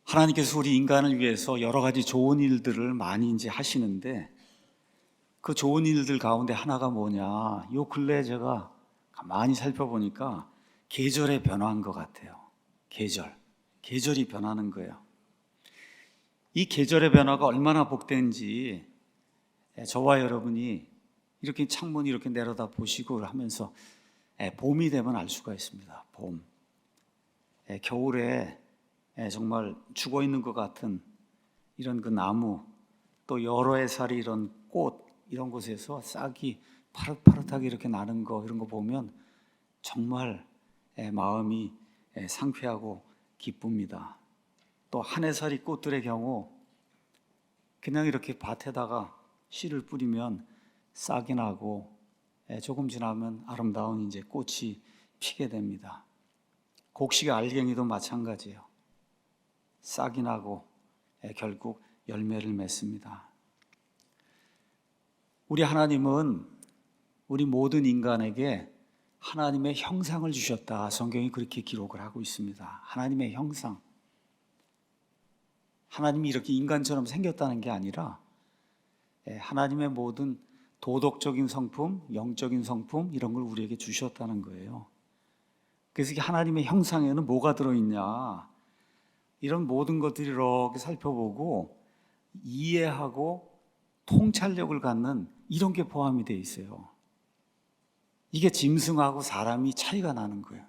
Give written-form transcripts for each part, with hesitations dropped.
하나님께서 우리 인간을 위해서 여러 가지 좋은 일들을 많이 이제 하시는데, 그 좋은 일들 가운데 하나가 뭐냐, 요 근래에 제가 가만히 살펴보니까 계절의 변화인 것 같아요. 계절이 변하는 거예요. 이 계절의 변화가 얼마나 복된지 저와 여러분이 이렇게 창문 이렇게 내려다 보시고 하면서 봄이 되면 알 수가 있습니다. 봄. 겨울에 정말 죽어 있는 것 같은 이런 그 나무, 또 여러 해살이 이런 꽃, 이런 곳에서 싹이 파릇파릇하게 이렇게 나는 거, 이런 거 보면 정말 마음이 상쾌하고 기쁩니다. 또 한해살이 꽃들의 경우 그냥 이렇게 밭에다가 씨를 뿌리면 싹이 나고 조금 지나면 아름다운 이제 꽃이 피게 됩니다. 곡식 알갱이도 마찬가지예요. 싹이 나고 결국 열매를 맺습니다. 우리 하나님은 우리 모든 인간에게 하나님의 형상을 주셨다. 성경이 그렇게 기록을 하고 있습니다. 하나님의 형상. 하나님이 이렇게 인간처럼 생겼다는 게 아니라 하나님의 모든 도덕적인 성품, 영적인 성품, 이런 걸 우리에게 주셨다는 거예요. 그래서 하나님의 형상에는 뭐가 들어있냐, 이런 모든 것들을 이렇게 살펴보고 이해하고 통찰력을 갖는 이런 게 포함이 되어 있어요. 이게 짐승하고 사람이 차이가 나는 거예요.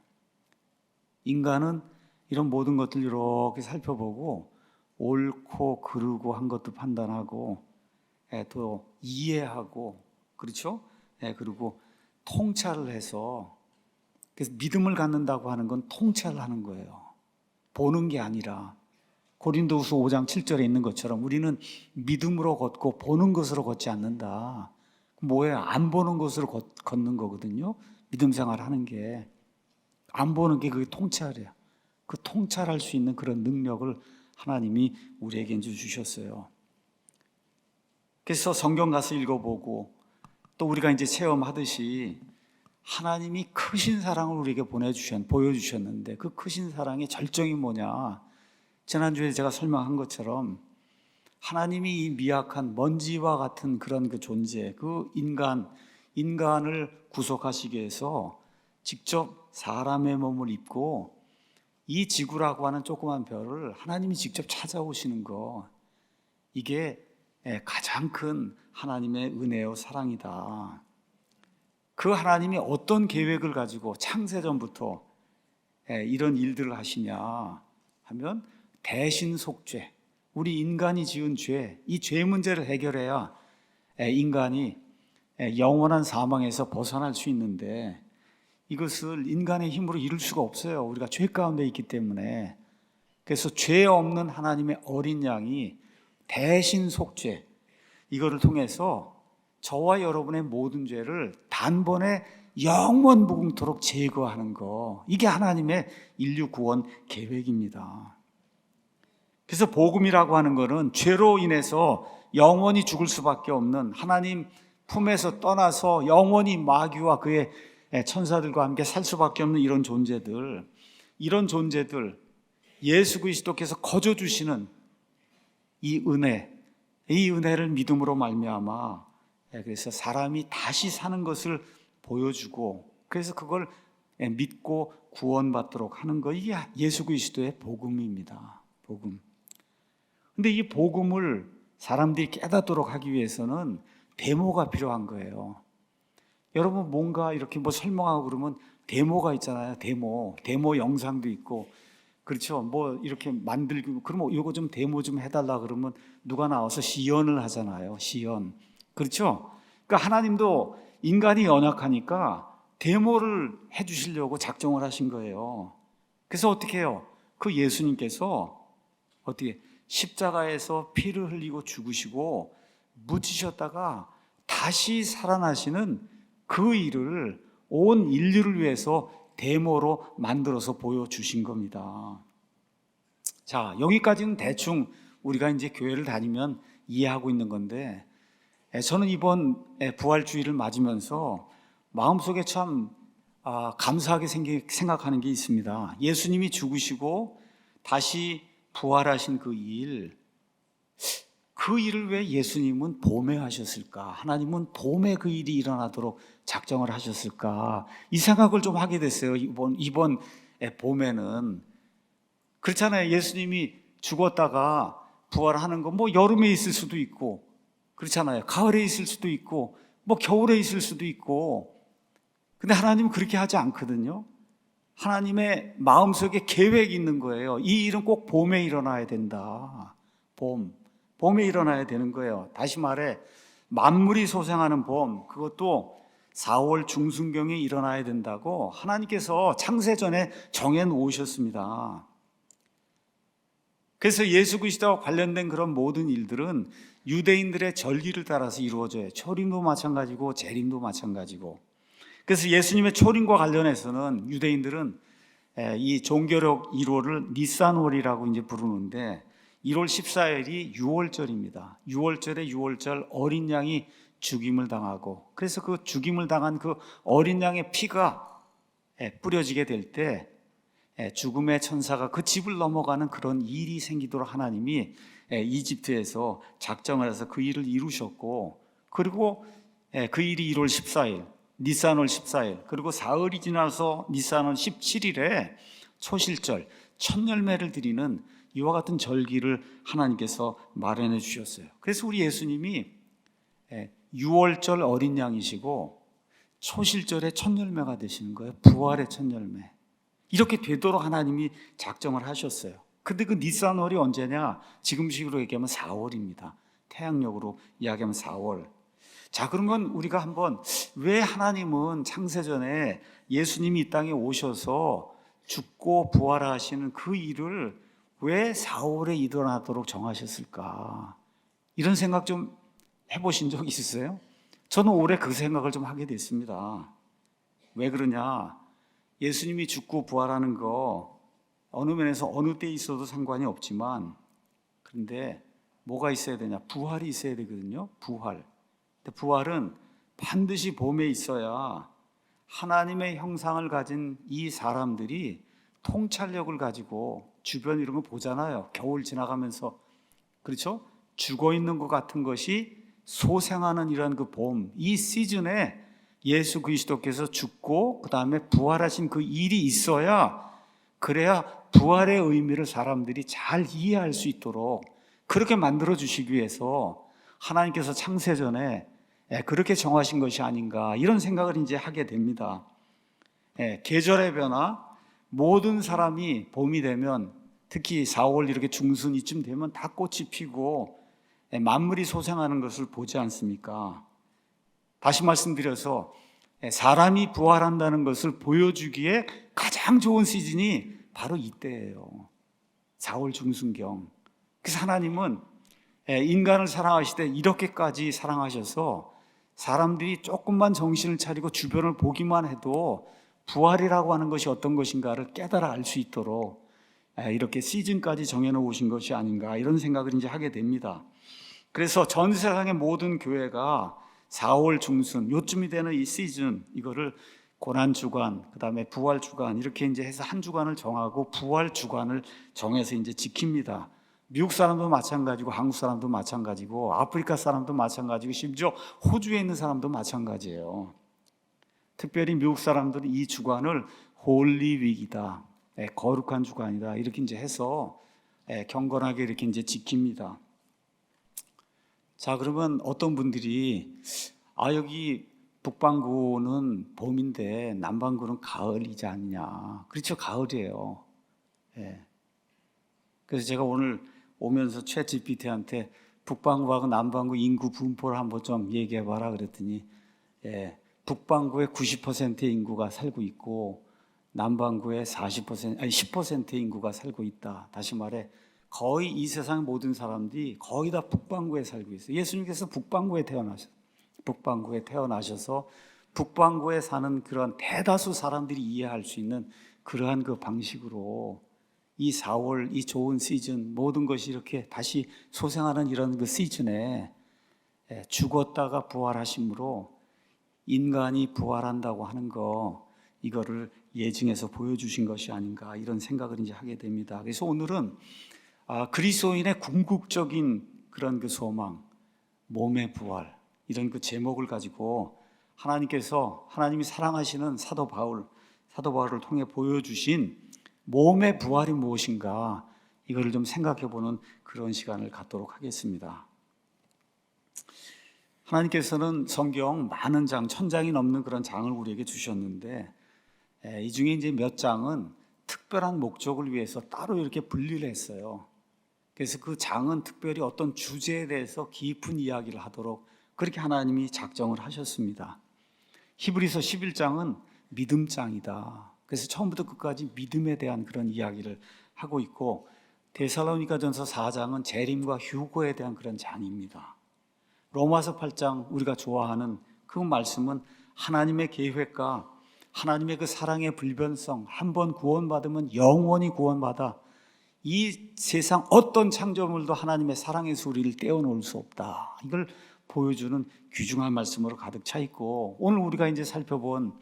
인간은 이런 모든 것들을 이렇게 살펴보고 옳고 그르고 한 것도 판단하고 또 이해하고, 그렇죠? 그리고 통찰을 해서, 그래서 믿음을 갖는다고 하는 건 통찰을 하는 거예요. 보는 게 아니라 고린도후서 5장 7절에 있는 것처럼 우리는 믿음으로 걷고 보는 것으로 걷지 않는다. 뭐예요? 안 보는 것으로 걷는 거거든요. 믿음 생활하는 게. 안 보는 게 그게 통찰이에요. 그 통찰할 수 있는 그런 능력을 하나님이 우리에게 이제 주셨어요. 그래서 성경 가서 읽어보고 또 우리가 이제 체험하듯이 하나님이 크신 사랑을 우리에게 보여주셨는데, 그 크신 사랑의 절정이 뭐냐, 지난주에 제가 설명한 것처럼 하나님이 이 미약한 먼지와 같은 그런 그 존재, 그 인간을 구속하시기 위해서 직접 사람의 몸을 입고 이 지구라고 하는 조그만 별을 하나님이 직접 찾아오시는 거, 이게 가장 큰 하나님의 은혜요 사랑이다. 그 하나님이 어떤 계획을 가지고 창세전부터 이런 일들을 하시냐 하면, 대신 속죄, 우리 인간이 지은 죄, 이 죄 문제를 해결해야 인간이 영원한 사망에서 벗어날 수 있는데, 이것을 인간의 힘으로 이룰 수가 없어요. 우리가 죄 가운데 있기 때문에. 그래서 죄 없는 하나님의 어린 양이 대신 속죄, 이거를 통해서 저와 여러분의 모든 죄를 단번에 영원 무궁토록 제거하는 거, 이게 하나님의 인류 구원 계획입니다. 그래서 복음이라고 하는 것은 죄로 인해서 영원히 죽을 수밖에 없는, 하나님 품에서 떠나서 영원히 마귀와 그의 천사들과 함께 살 수밖에 없는 이런 존재들, 예수 그리스도께서 거저 주시는 이 은혜를 믿음으로 말미암아 그래서 사람이 다시 사는 것을 보여주고, 그래서 그걸 믿고 구원받도록 하는 거, 이게 예수 그리스도의 복음입니다. 복음. 근데 이 복음을 사람들이 깨닫도록 하기 위해서는 데모가 필요한 거예요. 여러분, 뭔가 이렇게 뭐 설명하고 그러면 데모가 있잖아요. 데모 영상도 있고, 그렇죠? 뭐 이렇게 만들고, 그러면 이거 좀 데모 좀 해달라 그러면 누가 나와서 시연을 하잖아요. 시연. 그렇죠? 그러니까 하나님도 인간이 연약하니까 데모를 해주시려고 작정을 하신 거예요. 그래서 어떻게 해요? 그 예수님께서 어떻게 십자가에서 피를 흘리고 죽으시고 묻히셨다가 다시 살아나시는 그 일을 온 인류를 위해서 데모로 만들어서 보여주신 겁니다. 자, 여기까지는 대충 우리가 이제 교회를 다니면 이해하고 있는 건데, 저는 이번 부활주의를 맞으면서 마음속에 참 감사하게 생각하는 게 있습니다. 예수님이 죽으시고 다시 부활하신 그 일을 왜 예수님은 봄에 하셨을까? 하나님은 봄에 그 일이 일어나도록 작정을 하셨을까? 이 생각을 좀 하게 됐어요. 이번 봄에는. 그렇잖아요. 예수님이 죽었다가 부활하는 거 뭐 여름에 있을 수도 있고, 그렇잖아요. 가을에 있을 수도 있고, 뭐 겨울에 있을 수도 있고. 근데 하나님은 그렇게 하지 않거든요. 하나님의 마음속에 계획이 있는 거예요. 이 일은 꼭 봄에 일어나야 된다. 봄에 일어나야 되는 거예요. 다시 말해 만물이 소생하는 봄, 그것도 4월 중순경에 일어나야 된다고 하나님께서 창세전에 정해 놓으셨습니다. 그래서 예수 그리스도와 관련된 그런 모든 일들은 유대인들의 절기를 따라서 이루어져요. 초림도 마찬가지고 재림도 마찬가지고. 그래서 예수님의 초림과 관련해서는 유대인들은 이 종교력 1월을 니산월이라고 이제 부르는데 1월 14일이 유월절입니다. 유월절에 유월절 어린 양이 죽임을 당하고, 그래서 그 죽임을 당한 그 어린 양의 피가 뿌려지게 될 때 죽음의 천사가 그 집을 넘어가는 그런 일이 생기도록 하나님이 이집트에서 작정을 해서 그 일을 이루셨고, 그리고 그 일이 1월 14일 니산월 14일, 그리고 사흘이 지나서 니산월 17일에 초실절 첫 열매를 드리는 이와 같은 절기를 하나님께서 마련해 주셨어요. 그래서 우리 예수님이 유월절 어린 양이시고 초실절의 첫 열매가 되시는 거예요. 부활의 첫 열매. 이렇게 되도록 하나님이 작정을 하셨어요. 근데 그 니산월이 언제냐? 지금식으로 얘기하면 4월입니다. 태양력으로 이야기하면 4월. 자, 그런 건 우리가 한번, 왜 하나님은 창세전에 예수님이 이 땅에 오셔서 죽고 부활하시는 그 일을 왜 4월에 일어나도록 정하셨을까? 이런 생각 좀 해보신 적 있으세요? 저는 올해 그 생각을 좀 하게 됐습니다. 왜 그러냐? 예수님이 죽고 부활하는 거 어느 면에서 어느 때 있어도 상관이 없지만, 그런데 뭐가 있어야 되냐? 부활이 있어야 되거든요. 부활은 반드시 봄에 있어야 하나님의 형상을 가진 이 사람들이 통찰력을 가지고 주변 이런 거 보잖아요. 겨울 지나가면서, 그렇죠? 죽어 있는 것 같은 것이 소생하는 이런 그 봄, 이 시즌에 예수 그리스도께서 죽고 그 다음에 부활하신 그 일이 있어야, 그래야 부활의 의미를 사람들이 잘 이해할 수 있도록 그렇게 만들어 주시기 위해서 하나님께서 창세전에 그렇게 정하신 것이 아닌가, 이런 생각을 이제 하게 됩니다. 계절의 변화, 모든 사람이 봄이 되면, 특히 4월 이렇게 중순 이쯤 되면 다 꽃이 피고 만물이 소생하는 것을 보지 않습니까? 다시 말씀드려서 사람이 부활한다는 것을 보여주기에 가장 좋은 시즌이 바로 이때예요. 4월 중순경. 그래서 하나님은 인간을 사랑하시되 이렇게까지 사랑하셔서 사람들이 조금만 정신을 차리고 주변을 보기만 해도 부활이라고 하는 것이 어떤 것인가를 깨달아 알 수 있도록 이렇게 시즌까지 정해놓으신 것이 아닌가, 이런 생각을 이제 하게 됩니다. 그래서 전 세상의 모든 교회가 4월 중순 요쯤이 되는 이 시즌, 이거를 고난주간, 그 다음에 부활주간, 이렇게 이제 해서 한 주간을 정하고 부활주간을 정해서 이제 지킵니다. 미국 사람도 마찬가지고 한국 사람도 마찬가지고 아프리카 사람도 마찬가지고 심지어 호주에 있는 사람도 마찬가지예요. 특별히 미국 사람들은 이 주간을 홀리윅이다, 거룩한 주간이다, 이렇게 이제 해서 경건하게 이렇게 이제 지킵니다. 자, 그러면 어떤 분들이 여기 북반구는 봄인데 남반구는 가을이지 않냐? 그렇죠, 가을이에요. 그래서 제가 오늘 오면서 챗GPT한테 북반구하고 남반구 인구 분포를 한번 좀 얘기해봐라 그랬더니, 북반구에 90%의 인구가 살고 있고 남반구에 10%의 인구가 살고 있다. 다시 말해 거의 이 세상 모든 사람들이 거의 다 북반구에 살고 있어요. 예수님께서 북반구에 태어나셔서 북반구에 사는 그런 대다수 사람들이 이해할 수 있는 그러한 그 방식으로 이 4월, 이 좋은 시즌, 모든 것이 이렇게 다시 소생하는 이런 그 시즌에 죽었다가 부활하심으로 인간이 부활한다고 하는 거, 이거를 예증해서 보여주신 것이 아닌가, 이런 생각을 이제 하게 됩니다. 그래서 오늘은 그리스도인의 궁극적인 그런 그 소망, 몸의 부활, 이런 그 제목을 가지고 하나님이 사랑하시는 사도 바울을 통해 보여주신 몸의 부활이 무엇인가, 이거를 좀 생각해 보는 그런 시간을 갖도록 하겠습니다. 하나님께서는 성경 많은 장, 1000장이 넘는 그런 장을 우리에게 주셨는데, 이 중에 이제 몇 장은 특별한 목적을 위해서 따로 이렇게 분리를 했어요. 그래서 그 장은 특별히 어떤 주제에 대해서 깊은 이야기를 하도록 그렇게 하나님이 작정을 하셨습니다. 히브리서 11장은 믿음장이다. 그래서 처음부터 끝까지 믿음에 대한 그런 이야기를 하고 있고, 데살로니가전서 4장은 재림과 휴거에 대한 그런 장입니다. 로마서 8장, 우리가 좋아하는 그 말씀은 하나님의 계획과 하나님의 그 사랑의 불변성, 한번 구원받으면 영원히 구원받아 이 세상 어떤 창조물도 하나님의 사랑의 소리를 떼어놓을 수 없다, 이걸 보여주는 귀중한 말씀으로 가득 차 있고, 오늘 우리가 이제 살펴본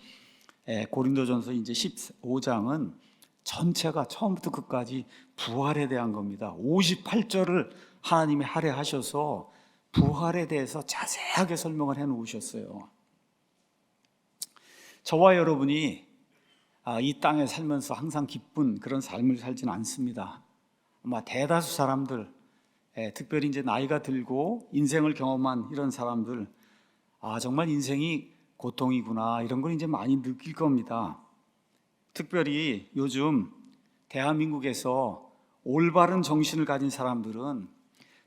고린도전서 이제 15장은 전체가 처음부터 끝까지 부활에 대한 겁니다. 58절을 하나님이 할애하셔서 부활에 대해서 자세하게 설명을 해 놓으셨어요. 저와 여러분이 이 땅에 살면서 항상 기쁜 그런 삶을 살지는 않습니다. 아마 대다수 사람들, 특별히 이제 나이가 들고 인생을 경험한 이런 사람들, 정말 인생이 고통이구나, 이런 걸 이제 많이 느낄 겁니다. 특별히 요즘 대한민국에서 올바른 정신을 가진 사람들은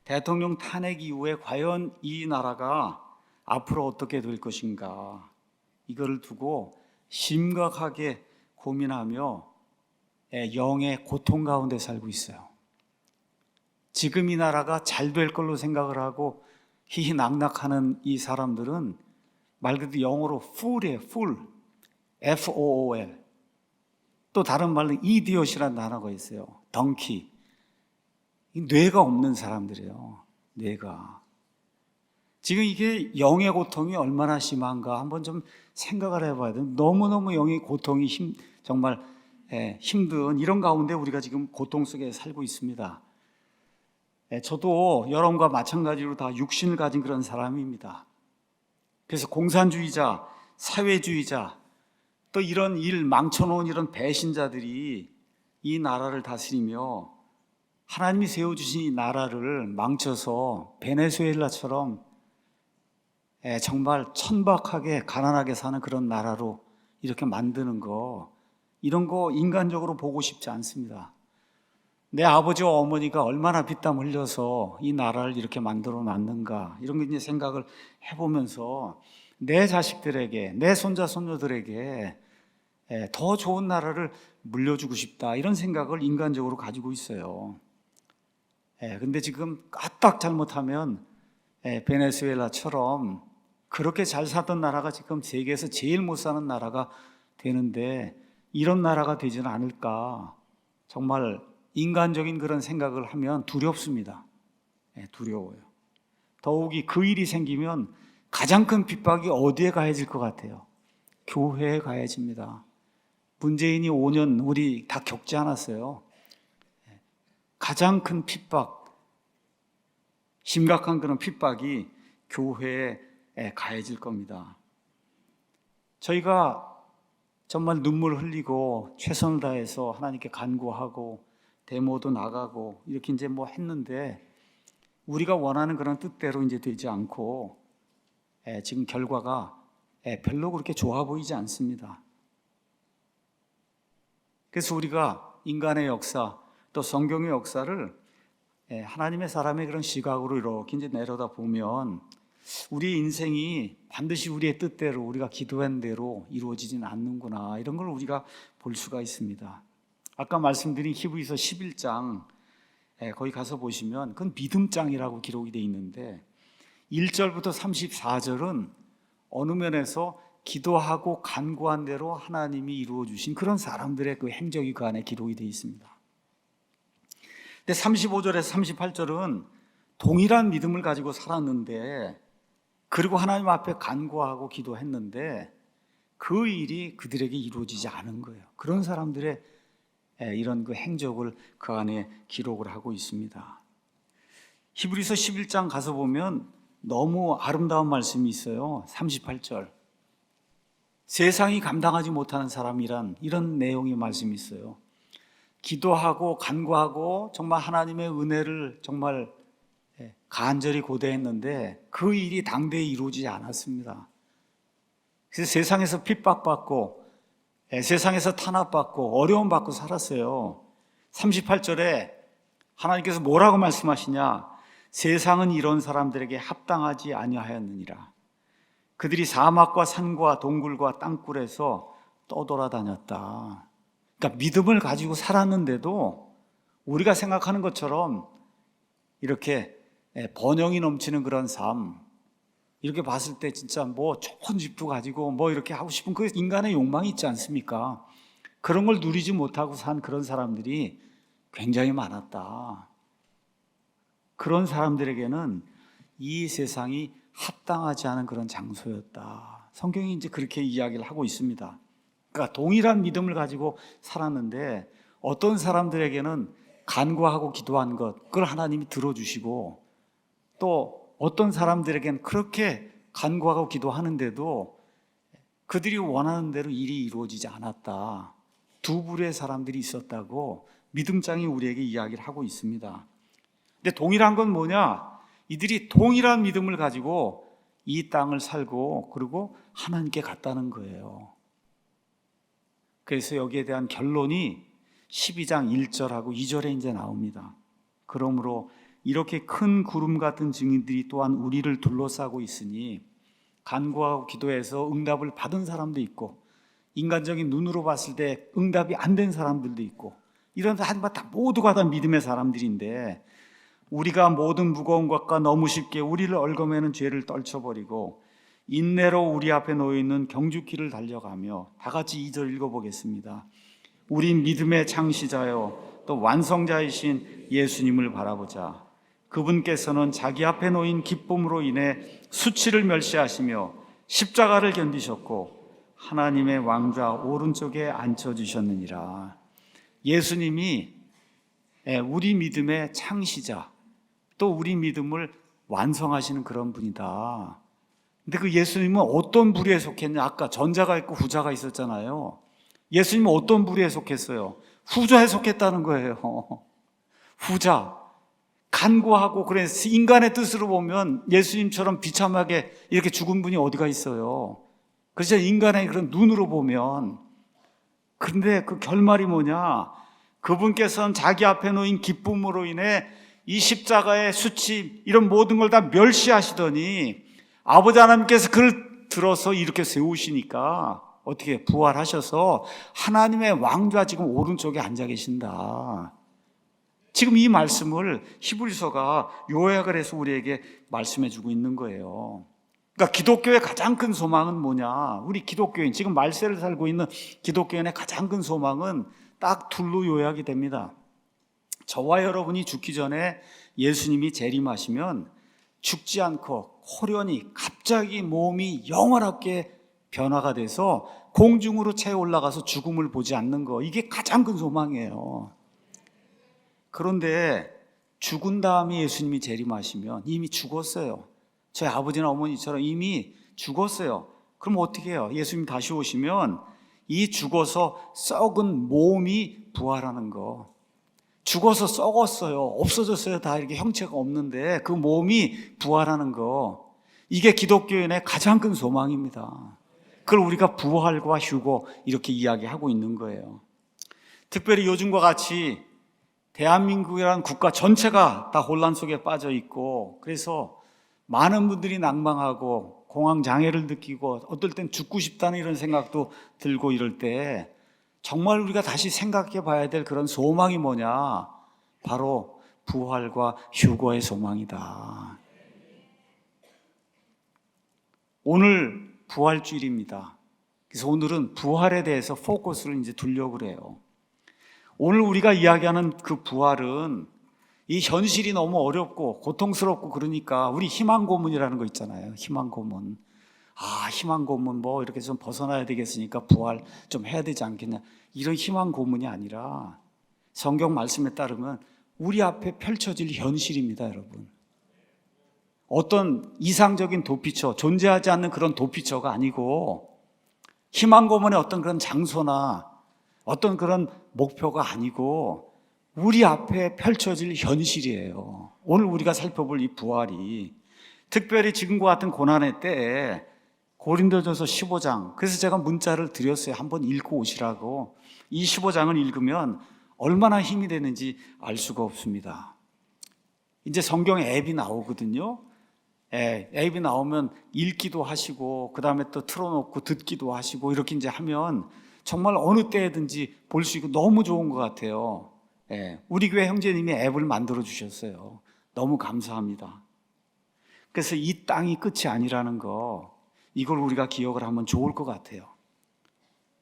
대통령 탄핵 이후에 과연 이 나라가 앞으로 어떻게 될 것인가, 이거를 두고 심각하게 고민하며 영의 고통 가운데 살고 있어요. 지금 이 나라가 잘 될 걸로 생각을 하고 희희낙낙하는 이 사람들은 말 그대로 영어로 fool이에요. fool, F-O-O-L. 또 다른 말로 idiot이라는 단어가 있어요. 덩키. 뇌가 없는 사람들이에요. 뇌가. 지금 이게 영의 고통이 얼마나 심한가 한번 좀 생각을 해봐야 돼요. 너무너무 영의 고통이 정말 힘든 이런 가운데 우리가 지금 고통 속에 살고 있습니다. 저도 여러분과 마찬가지로 다 육신을 가진 그런 사람입니다. 그래서 공산주의자, 사회주의자, 또 이런 일 망쳐놓은 이런 배신자들이 이 나라를 다스리며 하나님이 세워주신 이 나라를 망쳐서 베네수엘라처럼 정말 천박하게 가난하게 사는 그런 나라로 이렇게 만드는 거, 이런 거 인간적으로 보고 싶지 않습니다. 내 아버지와 어머니가 얼마나 피땀 흘려서 이 나라를 이렇게 만들어 놨는가, 이런 거 이제 생각을 해보면서 내 자식들에게, 내 손자 손녀들에게 더 좋은 나라를 물려주고 싶다, 이런 생각을 인간적으로 가지고 있어요. 근데 지금 까딱 잘못하면 베네수엘라처럼 그렇게 잘 살던 나라가 지금 세계에서 제일 못 사는 나라가 되는데, 이런 나라가 되지는 않을까, 정말 인간적인 그런 생각을 하면 두렵습니다. 두려워요. 더욱이 그 일이 생기면 가장 큰 핍박이 어디에 가해질 것 같아요? 교회에 가해집니다. 문재인이 5년 우리 다 겪지 않았어요? 가장 큰 핍박, 심각한 그런 핍박이 교회에 가해질 겁니다. 저희가 정말 눈물 흘리고 최선을 다해서 하나님께 간구하고 데모도 나가고 이렇게 이제 뭐 했는데, 우리가 원하는 그런 뜻대로 이제 되지 않고 지금 결과가 별로 그렇게 좋아 보이지 않습니다. 그래서 우리가 인간의 역사, 또 성경의 역사를 하나님의 사람의 그런 시각으로 이렇게 이제 내려다 보면 우리의 인생이 반드시 우리의 뜻대로, 우리가 기도한 대로 이루어지진 않는구나, 이런 걸 우리가 볼 수가 있습니다. 아까 말씀드린 히브리서 11장, 거기 가서 보시면 그건 믿음장이라고 기록이 되어 있는데 1절부터 34절은 어느 면에서 기도하고 간구한 대로 하나님이 이루어 주신 그런 사람들의 그 행적이 그 안에 기록이 되어 있습니다. 근데 35절에서 38절은 동일한 믿음을 가지고 살았는데, 그리고 하나님 앞에 간구하고 기도했는데 그 일이 그들에게 이루어지지 않은 거예요. 그런 사람들의 이런 그 행적을 그 안에 기록을 하고 있습니다. 히브리서 11장 가서 보면 너무 아름다운 말씀이 있어요. 38절. 세상이 감당하지 못하는 사람이란 이런 내용의 말씀이 있어요. 기도하고 간구하고 정말 하나님의 은혜를 정말 간절히 고대했는데 그 일이 당대에 이루어지지 않았습니다. 그래서 세상에서 핍박받고 세상에서 탄압받고 어려움받고 살았어요. 38절에 하나님께서 뭐라고 말씀하시냐? 세상은 이런 사람들에게 합당하지 아니하였느니라. 그들이 사막과 산과 동굴과 땅굴에서 떠돌아다녔다. 그러니까 믿음을 가지고 살았는데도 우리가 생각하는 것처럼 이렇게 번영이 넘치는 그런 삶, 이렇게 봤을 때 진짜 뭐 좋은 집도 가지고 뭐 이렇게 하고 싶은 그 인간의 욕망이 있지 않습니까? 그런 걸 누리지 못하고 산 그런 사람들이 굉장히 많았다. 그런 사람들에게는 이 세상이 합당하지 않은 그런 장소였다. 성경이 이제 그렇게 이야기를 하고 있습니다. 그러니까 동일한 믿음을 가지고 살았는데 어떤 사람들에게는 간구하고 기도한 것, 그걸 하나님이 들어주시고, 또 어떤 사람들에게는 그렇게 간구하고 기도하는데도 그들이 원하는 대로 일이 이루어지지 않았다. 두 부류의 사람들이 있었다고 믿음장이 우리에게 이야기를 하고 있습니다. 근데 동일한 건 뭐냐? 이들이 동일한 믿음을 가지고 이 땅을 살고 그리고 하나님께 갔다는 거예요. 그래서 여기에 대한 결론이 12장 1절하고 2절에 이제 나옵니다. 그러므로 이렇게 큰 구름 같은 증인들이 또한 우리를 둘러싸고 있으니 간구하고 기도해서 응답을 받은 사람도 있고 인간적인 눈으로 봤을 때 응답이 안 된 사람들도 있고 이런 다 모두가 다 믿음의 사람들인데 우리가 모든 무거운 것과 너무 쉽게 우리를 얽어매는 죄를 떨쳐버리고 인내로 우리 앞에 놓여있는 경주길을 달려가며 다 같이 2절 읽어보겠습니다. 우리 믿음의 창시자요 또 완성자이신 예수님을 바라보자. 그분께서는 자기 앞에 놓인 기쁨으로 인해 수치를 멸시하시며 십자가를 견디셨고 하나님의 왕좌 오른쪽에 앉혀주셨느니라. 예수님이 우리 믿음의 창시자 또 우리 믿음을 완성하시는 그런 분이다. 근데 그 예수님은 어떤 부류에 속했냐? 아까 전자가 있고 후자가 있었잖아요. 예수님은 어떤 부류에 속했어요? 후자에 속했다는 거예요. 후자. 간구하고 그래서 인간의 뜻으로 보면 예수님처럼 비참하게 이렇게 죽은 분이 어디가 있어요. 그래서 인간의 그런 눈으로 보면. 그런데 그 결말이 뭐냐? 그분께서는 자기 앞에 놓인 기쁨으로 인해 이 십자가의 수치 이런 모든 걸 다 멸시하시더니 아버지 하나님께서 그를 들어서 이렇게 세우시니까 어떻게 부활하셔서 하나님의 왕좌 지금 오른쪽에 앉아 계신다. 지금 이 말씀을 히브리서가 요약을 해서 우리에게 말씀해 주고 있는 거예요. 그러니까 기독교의 가장 큰 소망은 뭐냐? 우리 기독교인, 지금 말세를 살고 있는 기독교인의 가장 큰 소망은 딱 둘로 요약이 됩니다. 저와 여러분이 죽기 전에 예수님이 재림하시면 죽지 않고 호련히 갑자기 몸이 영원하게 변화가 돼서 공중으로 채 올라가서 죽음을 보지 않는 거, 이게 가장 큰 소망이에요. 그런데 죽은 다음에 예수님이 재림하시면 이미 죽었어요. 저희 아버지나 어머니처럼 이미 죽었어요. 그럼 어떻게 해요? 예수님 다시 오시면 이 죽어서 썩은 몸이 부활하는 거. 죽어서 썩었어요. 없어졌어요. 다 이렇게 형체가 없는데 그 몸이 부활하는 거. 이게 기독교인의 가장 큰 소망입니다. 그걸 우리가 부활과 휴거 이렇게 이야기하고 있는 거예요. 특별히 요즘과 같이 대한민국이라는 국가 전체가 다 혼란 속에 빠져 있고 그래서 많은 분들이 낭망하고 공황 장애를 느끼고 어떨 땐 죽고 싶다는 이런 생각도 들고 이럴 때 정말 우리가 다시 생각해 봐야 될 그런 소망이 뭐냐? 바로 부활과 휴거의 소망이다. 오늘 부활주일입니다. 그래서 오늘은 부활에 대해서 포커스를 이제 두려고 그래요. 오늘 우리가 이야기하는 그 부활은 이 현실이 너무 어렵고 고통스럽고 그러니까 우리 희망 고문이라는 거 있잖아요. 희망 고문. 희망 고문 이렇게 좀 벗어나야 되겠으니까 부활 좀 해야 되지 않겠냐. 이런 희망 고문이 아니라 성경 말씀에 따르면 우리 앞에 펼쳐질 현실입니다, 여러분. 어떤 이상적인 도피처, 존재하지 않는 그런 도피처가 아니고 희망 고문의 어떤 그런 장소나 어떤 그런 목표가 아니고 우리 앞에 펼쳐질 현실이에요. 오늘 우리가 살펴볼 이 부활이 특별히 지금과 같은 고난의 때에 고린도전서 15장, 그래서 제가 문자를 드렸어요. 한번 읽고 오시라고. 이 15장을 읽으면 얼마나 힘이 되는지 알 수가 없습니다. 이제 성경에 앱이 나오거든요. 앱이 나오면 읽기도 하시고 그 다음에 또 틀어놓고 듣기도 하시고 이렇게 이제 하면 정말 어느 때든지 볼 수 있고 너무 좋은 것 같아요. 우리 교회 형제님이 앱을 만들어 주셨어요. 너무 감사합니다. 그래서 이 땅이 끝이 아니라는 거, 이걸 우리가 기억을 하면 좋을 것 같아요.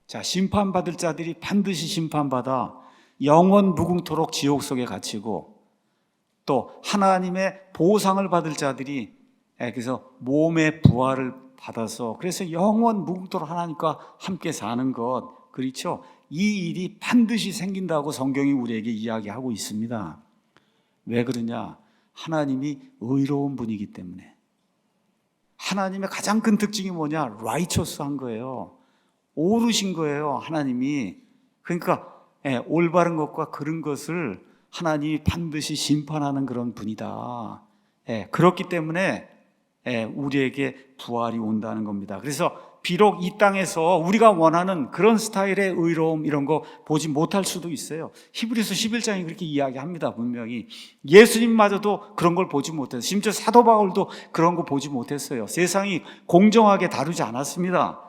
자, 심판받을 자들이 반드시 심판받아 영원 무궁토록 지옥 속에 갇히고, 또 하나님의 보상을 받을 자들이 그래서 몸의 부활을 받아서 그래서 영원 무궁토록 하나님과 함께 사는 것, 그렇죠? 이 일이 반드시 생긴다고 성경이 우리에게 이야기하고 있습니다. 왜 그러냐? 하나님이 의로운 분이기 때문에. 하나님의 가장 큰 특징이 뭐냐? righteous한 거예요. 옳으신 거예요, 하나님이. 그러니까 올바른 것과 그른 것을 하나님이 반드시 심판하는 그런 분이다. 그렇기 때문에 우리에게 부활이 온다는 겁니다. 그래서 비록 이 땅에서 우리가 원하는 그런 스타일의 의로움 이런 거 보지 못할 수도 있어요. 히브리서 11장이 그렇게 이야기합니다. 분명히 예수님마저도 그런 걸 보지 못했어요. 심지어 사도 바울도 그런 거 보지 못했어요. 세상이 공정하게 다루지 않았습니다.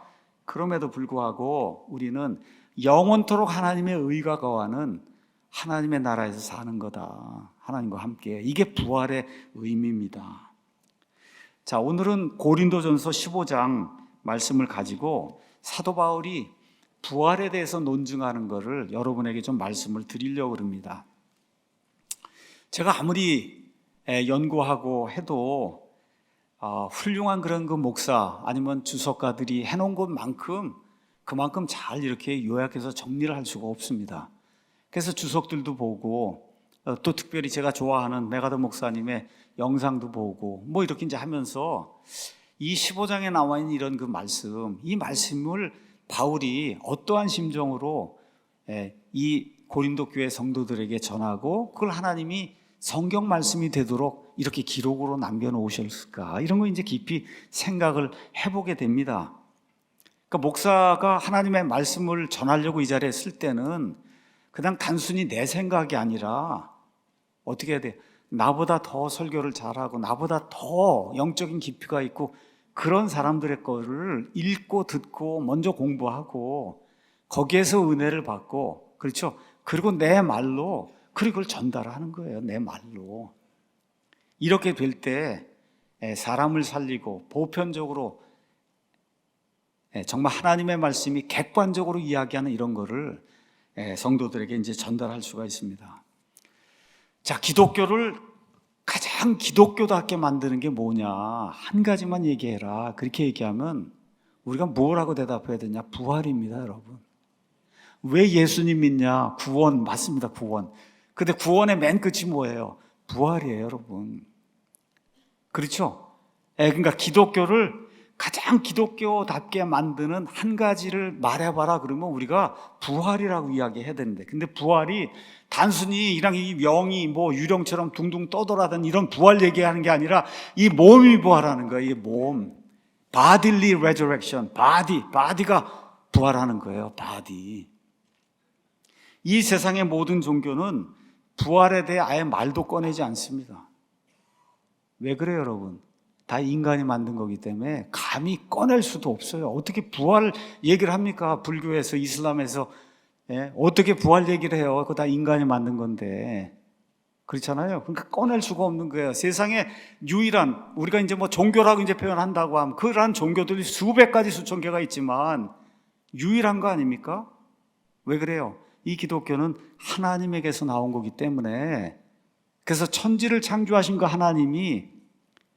그럼에도 불구하고 우리는 영원토록 하나님의 의가 거하는 하나님의 나라에서 사는 거다. 하나님과 함께. 이게 부활의 의미입니다. 자, 오늘은 고린도전서 15장 말씀을 가지고 사도 바울이 부활에 대해서 논증하는 것을 여러분에게 좀 말씀을 드리려고 합니다. 제가 아무리 연구하고 해도 훌륭한 그런 그 목사 아니면 주석가들이 해놓은 것만큼 그만큼 잘 이렇게 요약해서 정리를 할 수가 없습니다. 그래서 주석들도 보고 또 특별히 제가 좋아하는 메가더 목사님의 영상도 보고 뭐 이렇게 이제 하면서 이 15장에 나와 있는 이런 그 말씀, 이 말씀을 바울이 어떠한 심정으로 이 고린도 교회 성도들에게 전하고 그걸 하나님이 성경 말씀이 되도록 이렇게 기록으로 남겨놓으셨을까, 이런 거 이제 깊이 생각을 해보게 됩니다. 그러니까 목사가 하나님의 말씀을 전하려고 이 자리에 쓸 때는 그냥 단순히 내 생각이 아니라 어떻게 해야 돼? 나보다 더 설교를 잘하고 나보다 더 영적인 깊이가 있고 그런 사람들의 거를 읽고 듣고 먼저 공부하고 거기에서 은혜를 받고, 그렇죠? 그리고 내 말로 그걸 전달하는 거예요. 내 말로. 이렇게 될 때 사람을 살리고 보편적으로 정말 하나님의 말씀이 객관적으로 이야기하는 이런 거를 성도들에게 이제 전달할 수가 있습니다. 자, 기독교를 가장 기독교답게 만드는 게 뭐냐? 한 가지만 얘기해라. 그렇게 얘기하면 우리가 뭐라고 대답해야 되냐? 부활입니다, 여러분. 왜 예수님 믿냐? 구원, 맞습니다, 구원. 근데 구원의 맨 끝이 뭐예요? 부활이에요, 여러분. 그렇죠? 그러니까 기독교를 가장 기독교답게 만드는 한 가지를 말해봐라 그러면 우리가 부활이라고 이야기해야 되는데, 근데 부활이 단순히 이 영이 뭐 유령처럼 둥둥 떠돌아다니는 이런 부활 얘기하는 게 아니라 이 몸이 부활하는 거예요. 이 몸, bodily resurrection, body가 부활하는 거예요. body. 이 세상의 모든 종교는 부활에 대해 아예 말도 꺼내지 않습니다. 왜 그래요, 여러분? 다 인간이 만든 거기 때문에 감히 꺼낼 수도 없어요. 어떻게 부활 얘기를 합니까? 불교에서, 이슬람에서 어떻게 부활 얘기를 해요? 그거 다 인간이 만든 건데. 그렇잖아요. 그러니까 꺼낼 수가 없는 거예요. 세상에 유일한, 우리가 이제 뭐 종교라고 이제 표현한다고 하면 그러한 종교들이 수백 가지 수천 개가 있지만 유일한 거 아닙니까? 왜 그래요? 이 기독교는 하나님에게서 나온 거기 때문에, 그래서 천지를 창조하신 그 하나님이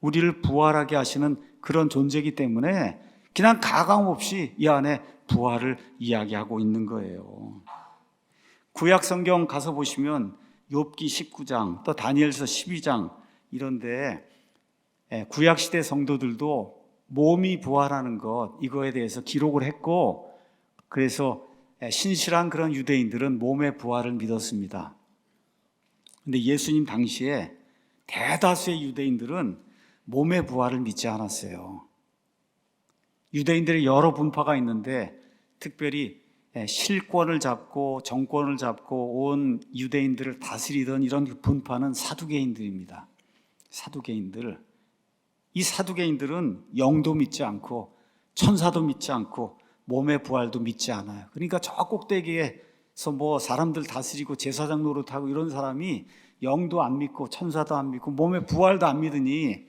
우리를 부활하게 하시는 그런 존재이기 때문에 그냥 가감 없이 이 안에 부활을 이야기하고 있는 거예요. 구약 성경 가서 보시면 욥기 19장, 또 다니엘서 12장 이런데 구약 시대 성도들도 몸이 부활하는 것 이거에 대해서 기록을 했고, 그래서 신실한 그런 유대인들은 몸의 부활을 믿었습니다. 근데 예수님 당시에 대다수의 유대인들은 몸의 부활을 믿지 않았어요. 유대인들의 여러 분파가 있는데 특별히 실권을 잡고 정권을 잡고 온 유대인들을 다스리던 이런 분파는 사두개인들입니다. 사두개인들. 이 사두개인들은 영도 믿지 않고 천사도 믿지 않고 몸의 부활도 믿지 않아요. 그러니까 저 꼭대기에서 뭐 사람들 다스리고 제사장 노릇하고 이런 사람이 영도 안 믿고 천사도 안 믿고 몸의 부활도 안 믿으니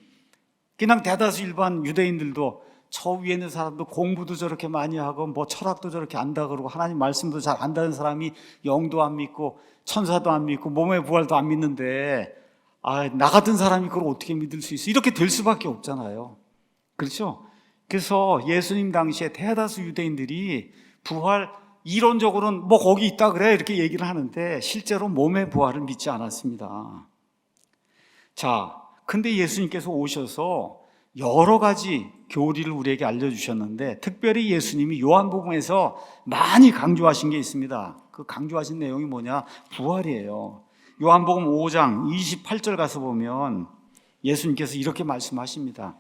그냥 대다수 일반 유대인들도 저 위에 있는 사람도 공부도 저렇게 많이 하고 뭐 철학도 저렇게 안다 그러고 하나님 말씀도 잘 안다는 사람이 영도 안 믿고 천사도 안 믿고 몸의 부활도 안 믿는데 나 같은 사람이 그걸 어떻게 믿을 수 있어? 이렇게 될 수밖에 없잖아요. 그렇죠? 그래서 예수님 당시에 대다수 유대인들이 부활 이론적으로는 뭐 거기 있다 그래 이렇게 얘기를 하는데 실제로 몸의 부활을 믿지 않았습니다. 자, 근데 예수님께서 오셔서 여러 가지 교리를 우리에게 알려주셨는데 특별히 예수님이 요한복음에서 많이 강조하신 게 있습니다. 그 강조하신 내용이 뭐냐? 부활이에요. 요한복음 5장 28절 가서 보면 예수님께서 이렇게 말씀하십니다.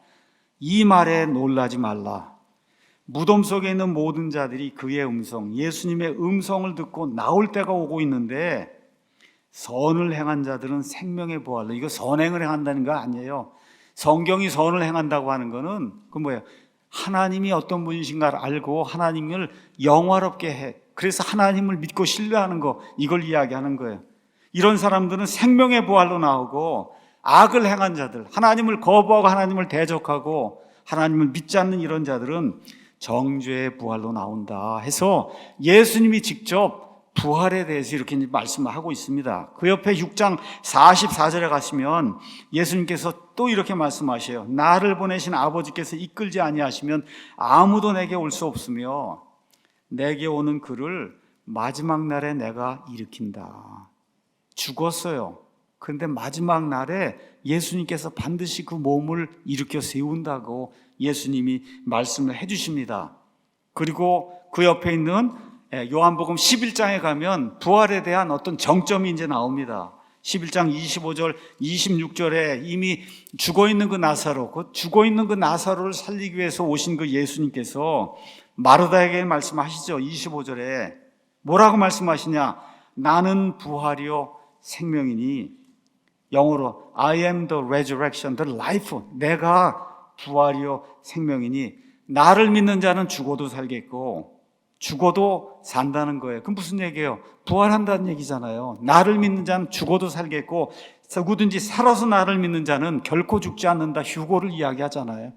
이 말에 놀라지 말라. 무덤 속에 있는 모든 자들이 그의 음성, 예수님의 음성을 듣고 나올 때가 오고 있는데 선을 행한 자들은 생명의 부활로, 이거 선행을 행한다는 거 아니에요. 성경이 선을 행한다고 하는 거는 그 뭐예요? 하나님이 어떤 분이신가를 알고 하나님을 영화롭게 해. 그래서 하나님을 믿고 신뢰하는 거, 이걸 이야기하는 거예요. 이런 사람들은 생명의 부활로 나오고, 악을 행한 자들, 하나님을 거부하고 하나님을 대적하고 하나님을 믿지 않는 이런 자들은 정죄의 부활로 나온다 해서 예수님이 직접 부활에 대해서 이렇게 말씀하고 있습니다. 그 옆에 6장 44절에 가시면 예수님께서 또 이렇게 말씀하셔요. 나를 보내신 아버지께서 이끌지 아니하시면 아무도 내게 올 수 없으며 내게 오는 그를 마지막 날에 내가 일으킨다. 죽었어요. 그런데 마지막 날에 예수님께서 반드시 그 몸을 일으켜 세운다고 예수님이 말씀을 해주십니다. 그리고 그 옆에 있는 요한복음 11장에 가면 부활에 대한 어떤 정점이 이제 나옵니다. 11장 25절, 26절에 이미 죽어있는 그 나사로, 그 죽어있는 그 나사로를 살리기 위해서 오신 그 예수님께서 마르다에게 말씀하시죠. 25절에 뭐라고 말씀하시냐? 나는 부활이요 생명이니, 영어로 I am the resurrection, the life. 내가 부활이요 생명이니 나를 믿는 자는 죽어도 살겠고 죽어도 산다는 거예요. 그럼 무슨 얘기예요? 부활한다는 얘기잖아요. 나를 믿는 자는 죽어도 살겠고 누구든지 살아서 나를 믿는 자는 결코 죽지 않는다. 휴거를 이야기하잖아요.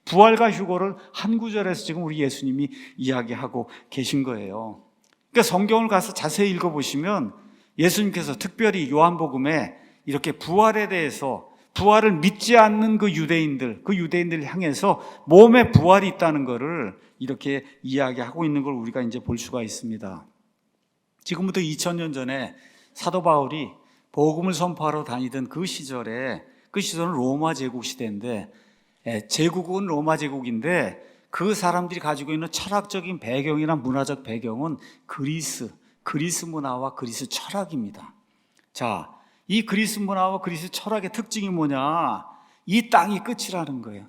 부활과 휴거를 한 구절에서 지금 우리 예수님이 이야기하고 계신 거예요. 그러니까 성경을 가서 자세히 읽어보시면 예수님께서 특별히 요한복음에 이렇게 부활에 대해서, 부활을 믿지 않는 그 유대인들을 향해서 몸에 부활이 있다는 것을 이렇게 이야기하고 있는 걸 우리가 이제 볼 수가 있습니다. 지금부터 2000년 전에 사도 바울이 복음을 선포하러 다니던 그 시절은 로마 제국 시대인데, 제국은 로마 제국인데 그 사람들이 가지고 있는 철학적인 배경이나 문화적 배경은 그리스 문화와 그리스 철학입니다. 자, 이 그리스 문화와 그리스 철학의 특징이 뭐냐? 이 땅이 끝이라는 거예요.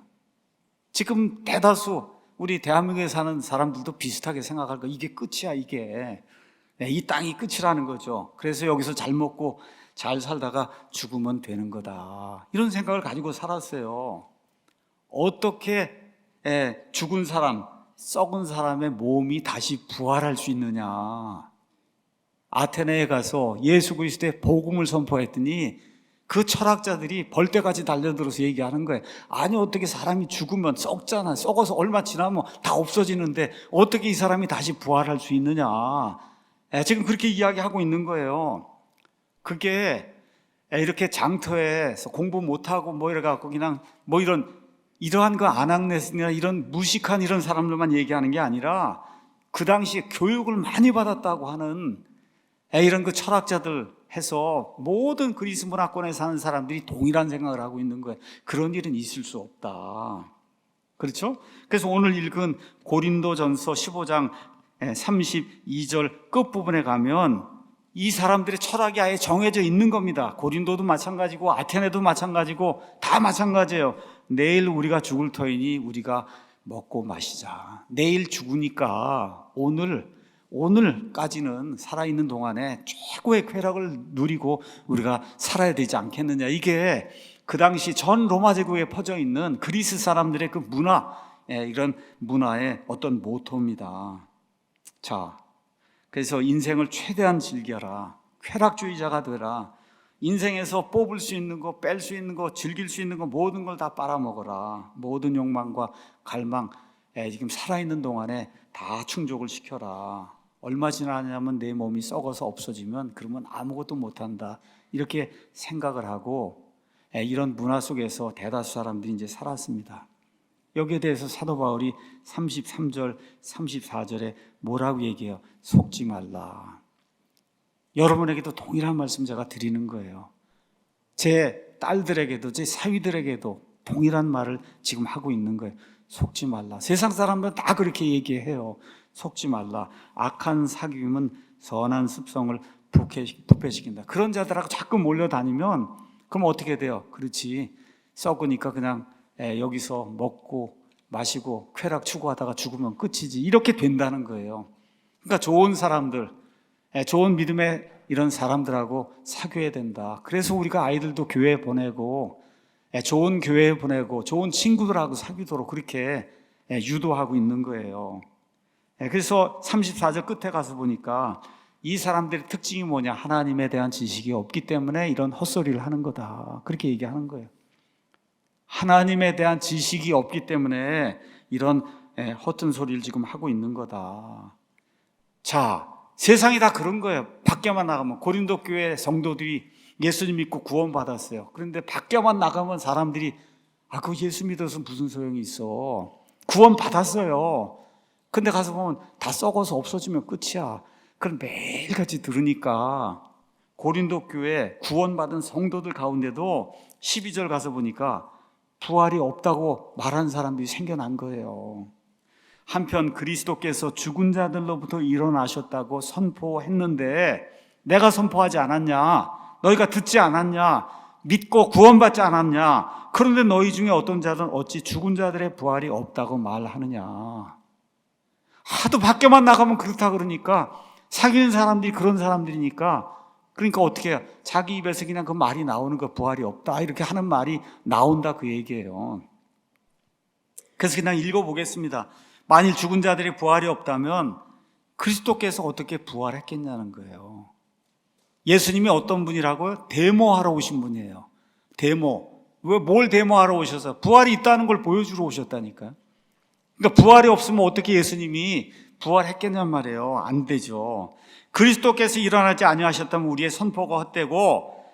지금 대다수 우리 대한민국에 사는 사람들도 비슷하게 생각할 거예요. 이게 끝이야, 이게. 이 땅이 끝이라는 거죠. 그래서 여기서 잘 먹고 잘 살다가 죽으면 되는 거다. 이런 생각을 가지고 살았어요. 어떻게 죽은 사람, 썩은 사람의 몸이 다시 부활할 수 있느냐? 아테네에 가서 예수 그리스도의 복음을 선포했더니 그 철학자들이 벌떼같이 달려들어서 얘기하는 거예요. 아니, 어떻게 사람이 죽으면 썩잖아. 썩어서 얼마 지나면 다 없어지는데 어떻게 이 사람이 다시 부활할 수 있느냐. 지금 그렇게 이야기하고 있는 거예요. 그게 이렇게 장터에서 공부 못하고 뭐 이래갖고 그냥 뭐 이러한 거 아낙네스나 이런 무식한 이런 사람들만 얘기하는 게 아니라 그 당시에 교육을 많이 받았다고 하는 이런 그 철학자들 해서 모든 그리스 문화권에 사는 사람들이 동일한 생각을 하고 있는 거예요. 그런 일은 있을 수 없다. 그렇죠? 그래서 오늘 읽은 고린도전서 15장 32절 끝부분에 가면 이 사람들의 철학이 아예 정해져 있는 겁니다. 고린도도 마찬가지고 아테네도 마찬가지고 다 마찬가지예요. 내일 우리가 죽을 터이니 우리가 먹고 마시자. 내일 죽으니까 오늘까지는 살아있는 동안에 최고의 쾌락을 누리고 우리가 살아야 되지 않겠느냐. 이게 그 당시 전 로마 제국에 퍼져 있는 그리스 사람들의 그 문화, 이런 문화의 어떤 모토입니다. 자, 그래서 인생을 최대한 즐겨라. 쾌락주의자가 되라. 인생에서 뽑을 수 있는 거, 뺄 수 있는 거, 즐길 수 있는 거 모든 걸 다 빨아먹어라. 모든 욕망과 갈망, 지금 살아있는 동안에 다 충족을 시켜라. 얼마 지나냐면 내 몸이 썩어서 없어지면 그러면 아무것도 못한다. 이렇게 생각을 하고 이런 문화 속에서 대다수 사람들이 이제 살았습니다. 여기에 대해서 사도 바울이 33절, 34절에 뭐라고 얘기해요? 속지 말라. 여러분에게도 동일한 말씀 제가 드리는 거예요. 제 딸들에게도 제 사위들에게도 동일한 말을 지금 하고 있는 거예요. 속지 말라. 세상 사람들은 다 그렇게 얘기해요. 속지 말라. 악한 사귐은 선한 습성을 부패시킨다. 그런 자들하고 자꾸 몰려다니면 그럼 어떻게 돼요? 그렇지. 썩으니까 그냥 여기서 먹고 마시고 쾌락 추구하다가 죽으면 끝이지. 이렇게 된다는 거예요. 그러니까 좋은 사람들, 좋은 믿음의 이런 사람들하고 사귀어야 된다. 그래서 우리가 아이들도 교회에 보내고 좋은 교회에 보내고 좋은 친구들하고 사귀도록 그렇게 유도하고 있는 거예요. 그래서 34절 끝에 가서 보니까 이 사람들의 특징이 뭐냐? 하나님에 대한 지식이 없기 때문에 이런 헛소리를 하는 거다. 그렇게 얘기하는 거예요. 하나님에 대한 지식이 없기 때문에 이런 허튼 소리를 지금 하고 있는 거다. 자, 세상이 다 그런 거예요. 밖에만 나가면 고린도 교회 성도들이 예수님 믿고 구원받았어요. 그런데 밖에만 나가면 사람들이 그 예수 믿어서 무슨 소용이 있어. 구원받았어요. 근데 가서 보면 다 썩어서 없어지면 끝이야. 그럼 매일같이 들으니까 고린도 교회 구원받은 성도들 가운데도 12절 가서 보니까 부활이 없다고 말하는 사람들이 생겨난 거예요. 한편 그리스도께서 죽은 자들로부터 일어나셨다고 선포했는데 내가 선포하지 않았냐? 너희가 듣지 않았냐? 믿고 구원받지 않았냐? 그런데 너희 중에 어떤 자들은 어찌 죽은 자들의 부활이 없다고 말하느냐? 하도 밖에만 나가면 그렇다 그러니까 사귀는 사람들이 그런 사람들이니까 그러니까 어떻게 해요? 자기 입에서 그냥 그 말이 나오는 거 부활이 없다 이렇게 하는 말이 나온다 그 얘기예요. 그래서 그냥 읽어보겠습니다. 만일 죽은 자들의 부활이 없다면 그리스도께서 어떻게 부활했겠냐는 거예요. 예수님이 어떤 분이라고요? 데모하러 오신 분이에요. 데모. 왜 뭘 데모하러 오셔서? 부활이 있다는 걸 보여주러 오셨다니까요. 그러니까 부활이 없으면 어떻게 예수님이 부활했겠냔 말이에요. 안 되죠. 그리스도께서 일어나지 아니하셨다면 우리의 선포가 헛되고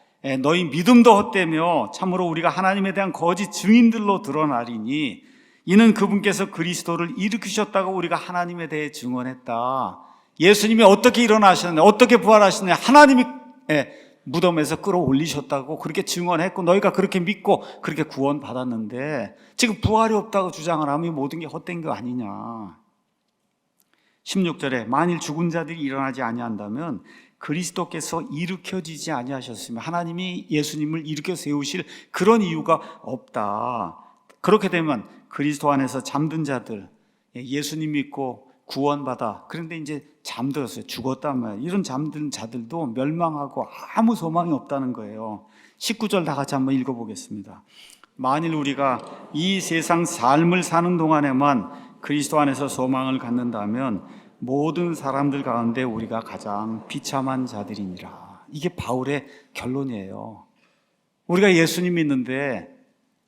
너희 믿음도 헛되며 참으로 우리가 하나님에 대한 거짓 증인들로 드러나리니 이는 그분께서 그리스도를 일으키셨다고 우리가 하나님에 대해 증언했다. 예수님이 어떻게 일어나셨느냐, 어떻게 부활하셨느냐, 하나님이 무덤에서 끌어올리셨다고 그렇게 증언했고 너희가 그렇게 믿고 그렇게 구원받았는데 지금 부활이 없다고 주장을 하면 모든 게 헛된 거 아니냐. 16절에 만일 죽은 자들이 일어나지 아니한다면 그리스도께서 일으켜지지 아니하셨으면 하나님이 예수님을 일으켜 세우실 그런 이유가 없다. 그렇게 되면 그리스도 안에서 잠든 자들, 예수님 믿고 구원받아 그런데 이제 잠들었어요. 죽었단 말이에요. 이런 잠든 자들도 멸망하고 아무 소망이 없다는 거예요. 19절 다 같이 한번 읽어보겠습니다. 만일 우리가 이 세상 삶을 사는 동안에만 그리스도 안에서 소망을 갖는다면 모든 사람들 가운데 우리가 가장 비참한 자들이니라. 이게 바울의 결론이에요. 우리가 예수님 믿는데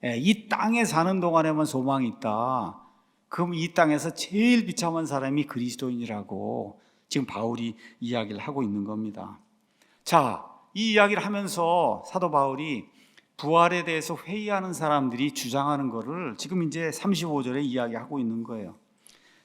이 땅에 사는 동안에만 소망이 있다. 그럼 이 땅에서 제일 비참한 사람이 그리스도인이라고 지금 바울이 이야기를 하고 있는 겁니다. 자, 이 이야기를 하면서 사도 바울이 부활에 대해서 회의하는 사람들이 주장하는 거를 지금 이제 35절에 이야기하고 있는 거예요.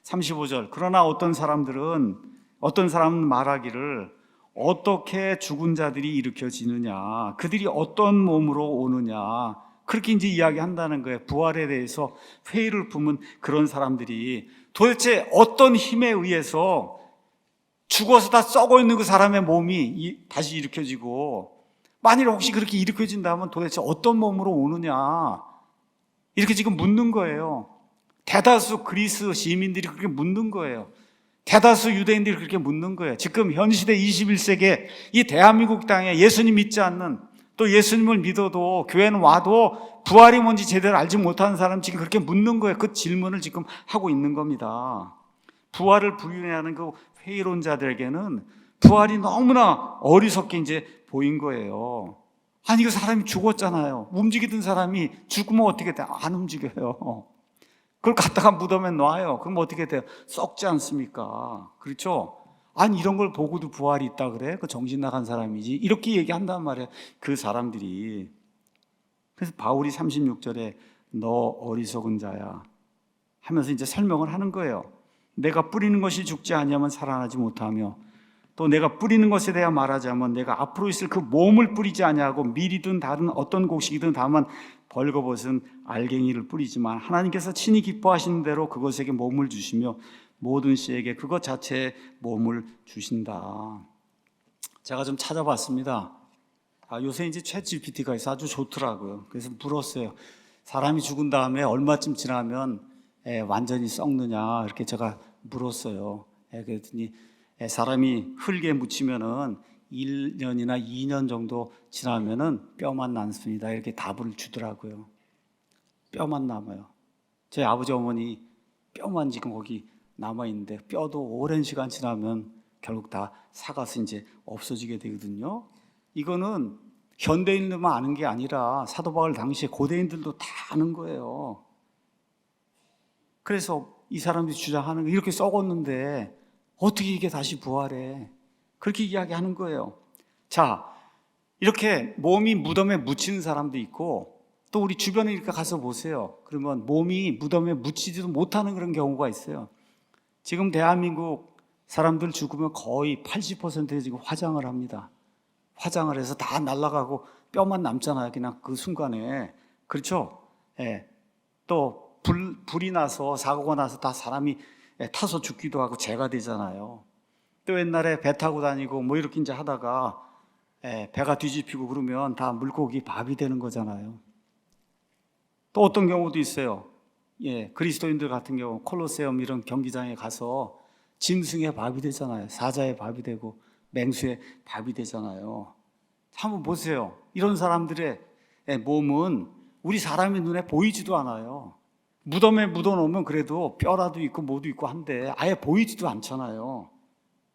35절. 그러나 어떤 사람은 말하기를 어떻게 죽은 자들이 일으켜지느냐, 그들이 어떤 몸으로 오느냐, 그렇게 이제 이야기한다는 거예요. 부활에 대해서 회의를 품은 그런 사람들이 도대체 어떤 힘에 의해서 죽어서 다 썩어 있는 그 사람의 몸이 다시 일으켜지고, 만일 혹시 그렇게 일으켜진다면 도대체 어떤 몸으로 오느냐, 이렇게 지금 묻는 거예요. 대다수 그리스 시민들이 그렇게 묻는 거예요. 대다수 유대인들이 그렇게 묻는 거예요. 지금 현 시대 21세기에 이 대한민국 땅에 예수님 믿지 않는, 또 예수님을 믿어도 교회는 와도 부활이 뭔지 제대로 알지 못하는 사람 지금 그렇게 묻는 거예요. 그 질문을 지금 하고 있는 겁니다. 부활을 부인하는 그 회의론자들에게는 부활이 너무나 어리석게 이제 보인 거예요. 아니, 그 사람이 죽었잖아요. 움직이던 사람이 죽으면 어떻게 돼요? 안 움직여요. 그걸 갖다가 무덤에 놔요. 그럼 어떻게 돼요? 썩지 않습니까? 그렇죠? 아니, 이런 걸 보고도 부활이 있다 그래? 그 정신 나간 사람이지. 이렇게 얘기한단 말이에요. 그 사람들이. 그래서 바울이 36절에 너 어리석은 자야 하면서 이제 설명을 하는 거예요. 내가 뿌리는 것이 죽지 아니하면 살아나지 못하며, 또 내가 뿌리는 것에 대해 말하자면 내가 앞으로 있을 그 몸을 뿌리지 아니하고 밀이든 다른 어떤 곡식이든 다만 벌거벗은 알갱이를 뿌리지만 하나님께서 친히 기뻐하시는 대로 그것에게 몸을 주시며 모든 씨에게 그것 자체의 몸을 주신다. 제가 좀 찾아봤습니다. 요새 이제 챗GPT가 있어 아주 좋더라고요. 그래서 물었어요. 사람이 죽은 다음에 얼마쯤 지나면 완전히 썩느냐, 이렇게 제가 물었어요. 그랬더니 사람이 흙에 묻히면은 1년이나 2년 정도 지나면은 뼈만 남습니다, 이렇게 답을 주더라고요. 뼈만 남아요. 저희 아버지 어머니 뼈만 지금 거기 남아 있는데, 뼈도 오랜 시간 지나면 결국 다 삭아서 이제 없어지게 되거든요. 이거는 현대인들만 아는 게 아니라 사도 바울 당시에 고대인들도 다 아는 거예요. 그래서 이 사람들이 주장하는 거, 이렇게 썩었는데 어떻게 이게 다시 부활해? 그렇게 이야기하는 거예요. 자, 이렇게 몸이 무덤에 묻히는 사람도 있고, 또 우리 주변에 이렇게 가서 보세요. 그러면 몸이 무덤에 묻히지도 못하는 그런 경우가 있어요. 지금 대한민국 사람들 죽으면 거의 80%가 지금 화장을 합니다. 화장을 해서 다 날아가고 뼈만 남잖아요. 그냥 그 순간에. 그렇죠? 예. 또 불이 나서, 사고가 나서 다 사람이 타서 죽기도 하고 재가 되잖아요. 또 옛날에 배 타고 다니고 뭐 이렇게 이제 하다가 배가 뒤집히고 그러면 다 물고기 밥이 되는 거잖아요. 또 어떤 경우도 있어요. 그리스도인들 같은 경우 콜로세움 이런 경기장에 가서 짐승의 밥이 되잖아요. 사자의 밥이 되고 맹수의 밥이 되잖아요. 한번 보세요. 이런 사람들의 몸은 우리 사람의 눈에 보이지도 않아요. 무덤에 묻어놓으면 그래도 뼈라도 있고 뭐도 있고 한데 아예 보이지도 않잖아요.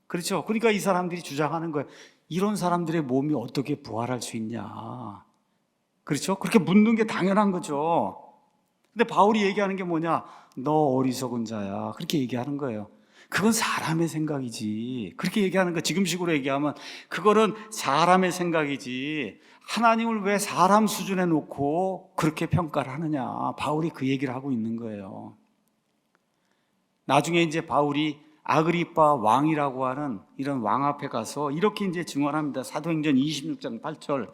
그렇죠? 그러니까 이 사람들이 주장하는 거예요. 이런 사람들의 몸이 어떻게 부활할 수 있냐. 그렇죠? 그렇게 묻는 게 당연한 거죠. 근데 바울이 얘기하는 게 뭐냐? 너 어리석은 자야. 그렇게 얘기하는 거예요. 그건 사람의 생각이지. 그렇게 얘기하는 거, 지금식으로 얘기하면 그거는 사람의 생각이지. 하나님을 왜 사람 수준에 놓고 그렇게 평가를 하느냐. 바울이 그 얘기를 하고 있는 거예요. 나중에 이제 바울이 아그리빠 왕이라고 하는 이런 왕 앞에 가서 이렇게 이제 증언합니다. 사도행전 26장 8절.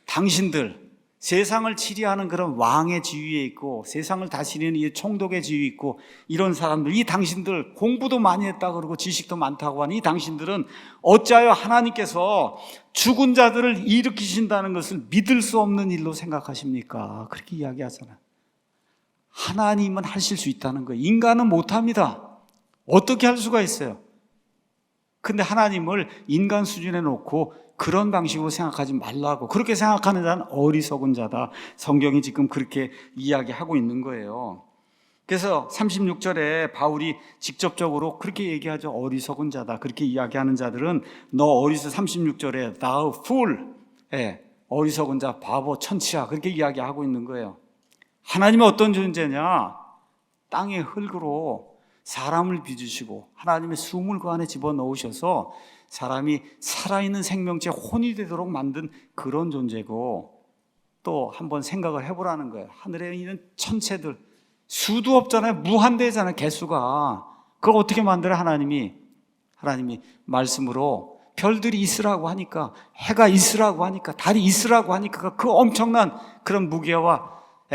당신들 세상을 치리하는 그런 왕의 지위에 있고 세상을 다스리는 이 총독의 지위에 있고 이런 사람들, 이 당신들 공부도 많이 했다 그러고 지식도 많다고 하는 이 당신들은 어찌하여 하나님께서 죽은 자들을 일으키신다는 것을 믿을 수 없는 일로 생각하십니까? 그렇게 이야기하잖아요. 하나님은 하실 수 있다는 거예요. 인간은 못합니다. 어떻게 할 수가 있어요? 근데 하나님을 인간 수준에 놓고 그런 방식으로 생각하지 말라고, 그렇게 생각하는 자는 어리석은 자다. 성경이 지금 그렇게 이야기하고 있는 거예요. 그래서 36절에 바울이 직접적으로 그렇게 얘기하죠. 어리석은 자다. 그렇게 이야기하는 자들은 너 어리석, 36절에 thou fool, 어리석은 자, 바보, 천치야. 그렇게 이야기하고 있는 거예요. 하나님은 어떤 존재냐? 땅의 흙으로 사람을 빚으시고 하나님의 숨을 그 안에 집어넣으셔서 사람이 살아있는 생명체 혼이 되도록 만든 그런 존재고, 또 한번 생각을 해보라는 거예요. 하늘에 있는 천체들 수도 없잖아요. 무한대잖아요. 개수가. 그걸 어떻게 만들어요? 하나님이 말씀으로 별들이 있으라고 하니까, 해가 있으라고 하니까, 달이 있으라고 하니까 그 엄청난 그런 무게와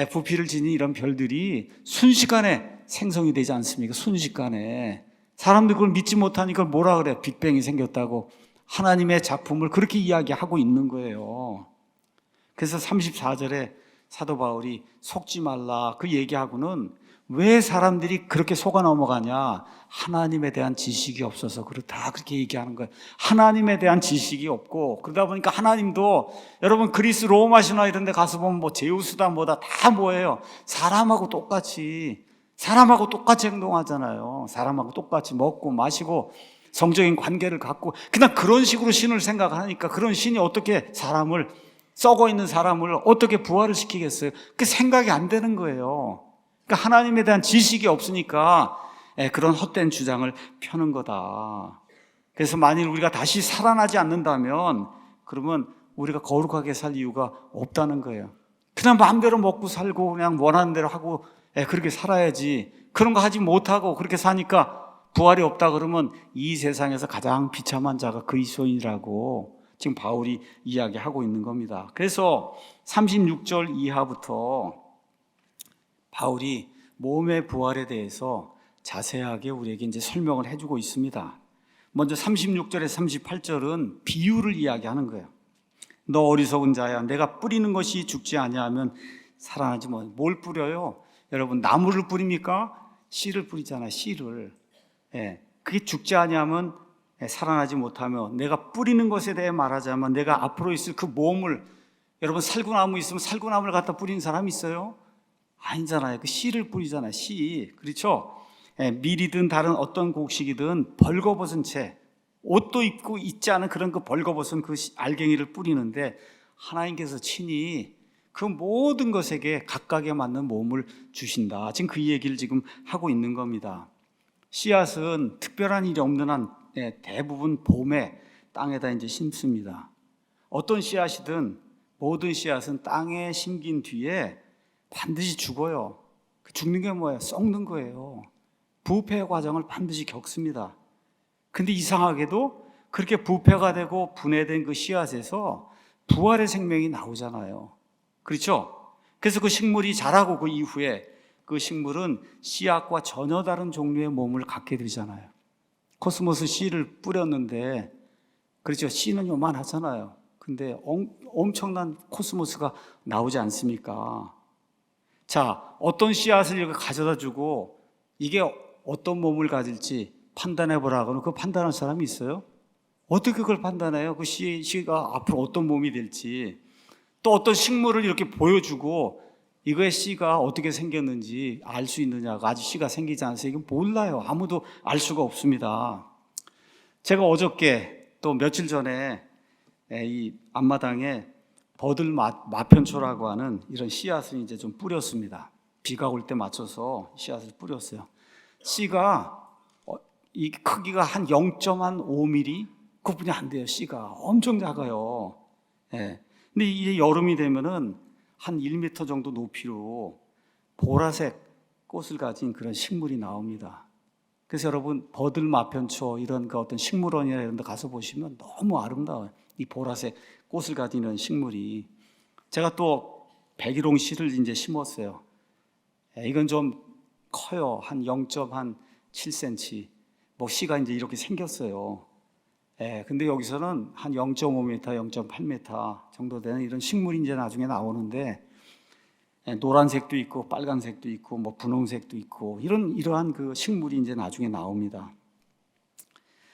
부피를 지닌 이런 별들이 순식간에 생성이 되지 않습니까? 순식간에. 사람들이 그걸 믿지 못하니까 뭐라 그래? 빅뱅이 생겼다고 하나님의 작품을 그렇게 이야기하고 있는 거예요. 그래서 34절에 사도 바울이 속지 말라 그 얘기하고는 왜 사람들이 그렇게 속아 넘어가냐? 하나님에 대한 지식이 없어서 그렇다 그렇게 얘기하는 거예요. 하나님에 대한 지식이 없고, 그러다 보니까 하나님도 여러분 그리스 로마 신화 이런 데 가서 보면 뭐 제우스다 뭐다 다 뭐예요? 사람하고 똑같이 행동하잖아요. 사람하고 똑같이 먹고 마시고 성적인 관계를 갖고 그냥 그런 식으로 신을 생각하니까 그런 신이 어떻게 사람을, 썩어 있는 사람을 어떻게 부활을 시키겠어요? 그 생각이 안 되는 거예요. 그러니까 하나님에 대한 지식이 없으니까 그런 헛된 주장을 펴는 거다. 그래서 만일 우리가 다시 살아나지 않는다면 그러면 우리가 거룩하게 살 이유가 없다는 거예요. 그냥 마음대로 먹고 살고 그냥 원하는 대로 하고 그렇게 살아야지. 그런 거 하지 못하고 그렇게 사니까 부활이 없다 그러면 이 세상에서 가장 비참한 자가 그리스도인이라고 지금 바울이 이야기하고 있는 겁니다. 그래서 36절 이하부터 바울이 몸의 부활에 대해서 자세하게 우리에게 이제 설명을 해주고 있습니다. 먼저 36절에서 38절은 비유를 이야기하는 거예요. 너 어리석은 자야, 내가 뿌리는 것이 죽지 아니하면 살아나지 뭐. 뭘 뿌려요? 여러분 나무를 뿌립니까? 씨를 뿌리잖아요. 씨를. 그게 죽지 아니하면 살아나지 못하며, 내가 뿌리는 것에 대해 말하자면 내가 앞으로 있을 그 몸을, 여러분 살구나무 있으면 살구나무를 갖다 뿌리는 사람 있어요? 아니잖아요. 그 씨를 뿌리잖아요. 씨. 그렇죠? 밀이든 다른 어떤 곡식이든 벌거벗은 채, 옷도 입고 있지 않은 그런 그 벌거벗은 그 알갱이를 뿌리는데 하나님께서 친히 그 모든 것에게 각각에 맞는 몸을 주신다. 지금 그 얘기를 지금 하고 있는 겁니다. 씨앗은 특별한 일이 없는 한 대부분 봄에 땅에다 이제 심습니다. 어떤 씨앗이든 모든 씨앗은 땅에 심긴 뒤에 반드시 죽어요. 죽는 게 뭐예요? 썩는 거예요. 부패 과정을 반드시 겪습니다. 근데 이상하게도 그렇게 부패가 되고 분해된 그 씨앗에서 부활의 생명이 나오잖아요. 그렇죠? 그래서 그 식물이 자라고 그 이후에 그 식물은 씨앗과 전혀 다른 종류의 몸을 갖게 되잖아요. 코스모스 씨를 뿌렸는데, 그렇죠? 씨는 요만하잖아요. 근데 엄청난 코스모스가 나오지 않습니까? 자, 어떤 씨앗을 이렇게 가져다 주고 이게 어떤 몸을 가질지 판단해 보라고는 그 판단할 사람이 있어요? 어떻게 그걸 판단해요? 그 씨가 앞으로 어떤 몸이 될지. 또 어떤 식물을 이렇게 보여주고 이거의 씨가 어떻게 생겼는지 알 수 있느냐가, 아직 씨가 생기지 않아서 이건 몰라요. 아무도 알 수가 없습니다. 제가 어저께 또 며칠 전에 이 앞마당에 버들 마편초라고 하는 이런 씨앗을 이제 좀 뿌렸습니다. 비가 올 때 맞춰서 씨앗을 뿌렸어요. 씨가 이 크기가 한 0.5mm 그뿐이 안 돼요. 씨가 엄청 작아요. 근데 이제 여름이 되면은 한 1m 정도 높이로 보라색 꽃을 가진 그런 식물이 나옵니다. 그래서 여러분 버들 마편초 이런 그 어떤 식물원이나 이런 데 가서 보시면 너무 아름다워요. 이 보라색 꽃을 가진 이런 식물이. 제가 또 백일홍 씨를 이제 심었어요. 이건 좀 커요. 한 0.7cm. 뭐 씨가 이제 이렇게 생겼어요. 근데 여기서는 한 0.5m, 0.8m 정도 되는 이런 식물이 이제 나중에 나오는데, 노란색도 있고 빨간색도 있고 뭐 분홍색도 있고 이러한 그 식물이 이제 나중에 나옵니다.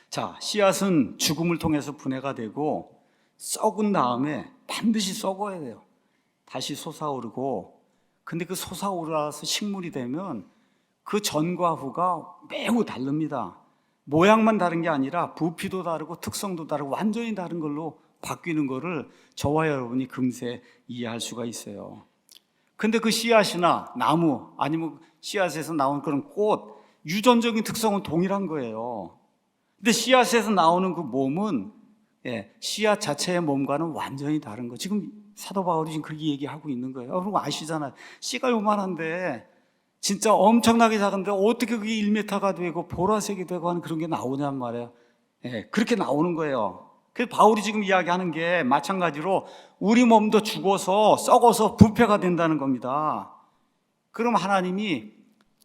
자, 씨앗은 죽음을 통해서 분해가 되고 썩은 다음에 반드시 썩어야 돼요. 다시 솟아오르고, 근데 그 솟아오르서 식물이 되면 그 전과 후가 매우 다릅니다. 모양만 다른 게 아니라 부피도 다르고 특성도 다르고 완전히 다른 걸로 바뀌는 거를 저와 여러분이 금세 이해할 수가 있어요. 근데 그 씨앗이나 나무 아니면 씨앗에서 나온 그런 꽃, 유전적인 특성은 동일한 거예요. 근데 씨앗에서 나오는 그 몸은 씨앗 자체의 몸과는 완전히 다른 거. 지금 사도 바울이 지금 그렇게 얘기하고 있는 거예요. 여러분 아시잖아요. 씨가 요만한데 진짜 엄청나게 작은데 어떻게 그게 1m가 되고 보라색이 되고 하는 그런 게 나오냔 말이에요. 그렇게 나오는 거예요. 그래서 바울이 지금 이야기하는 게 마찬가지로 우리 몸도 죽어서 썩어서 부패가 된다는 겁니다. 그럼 하나님이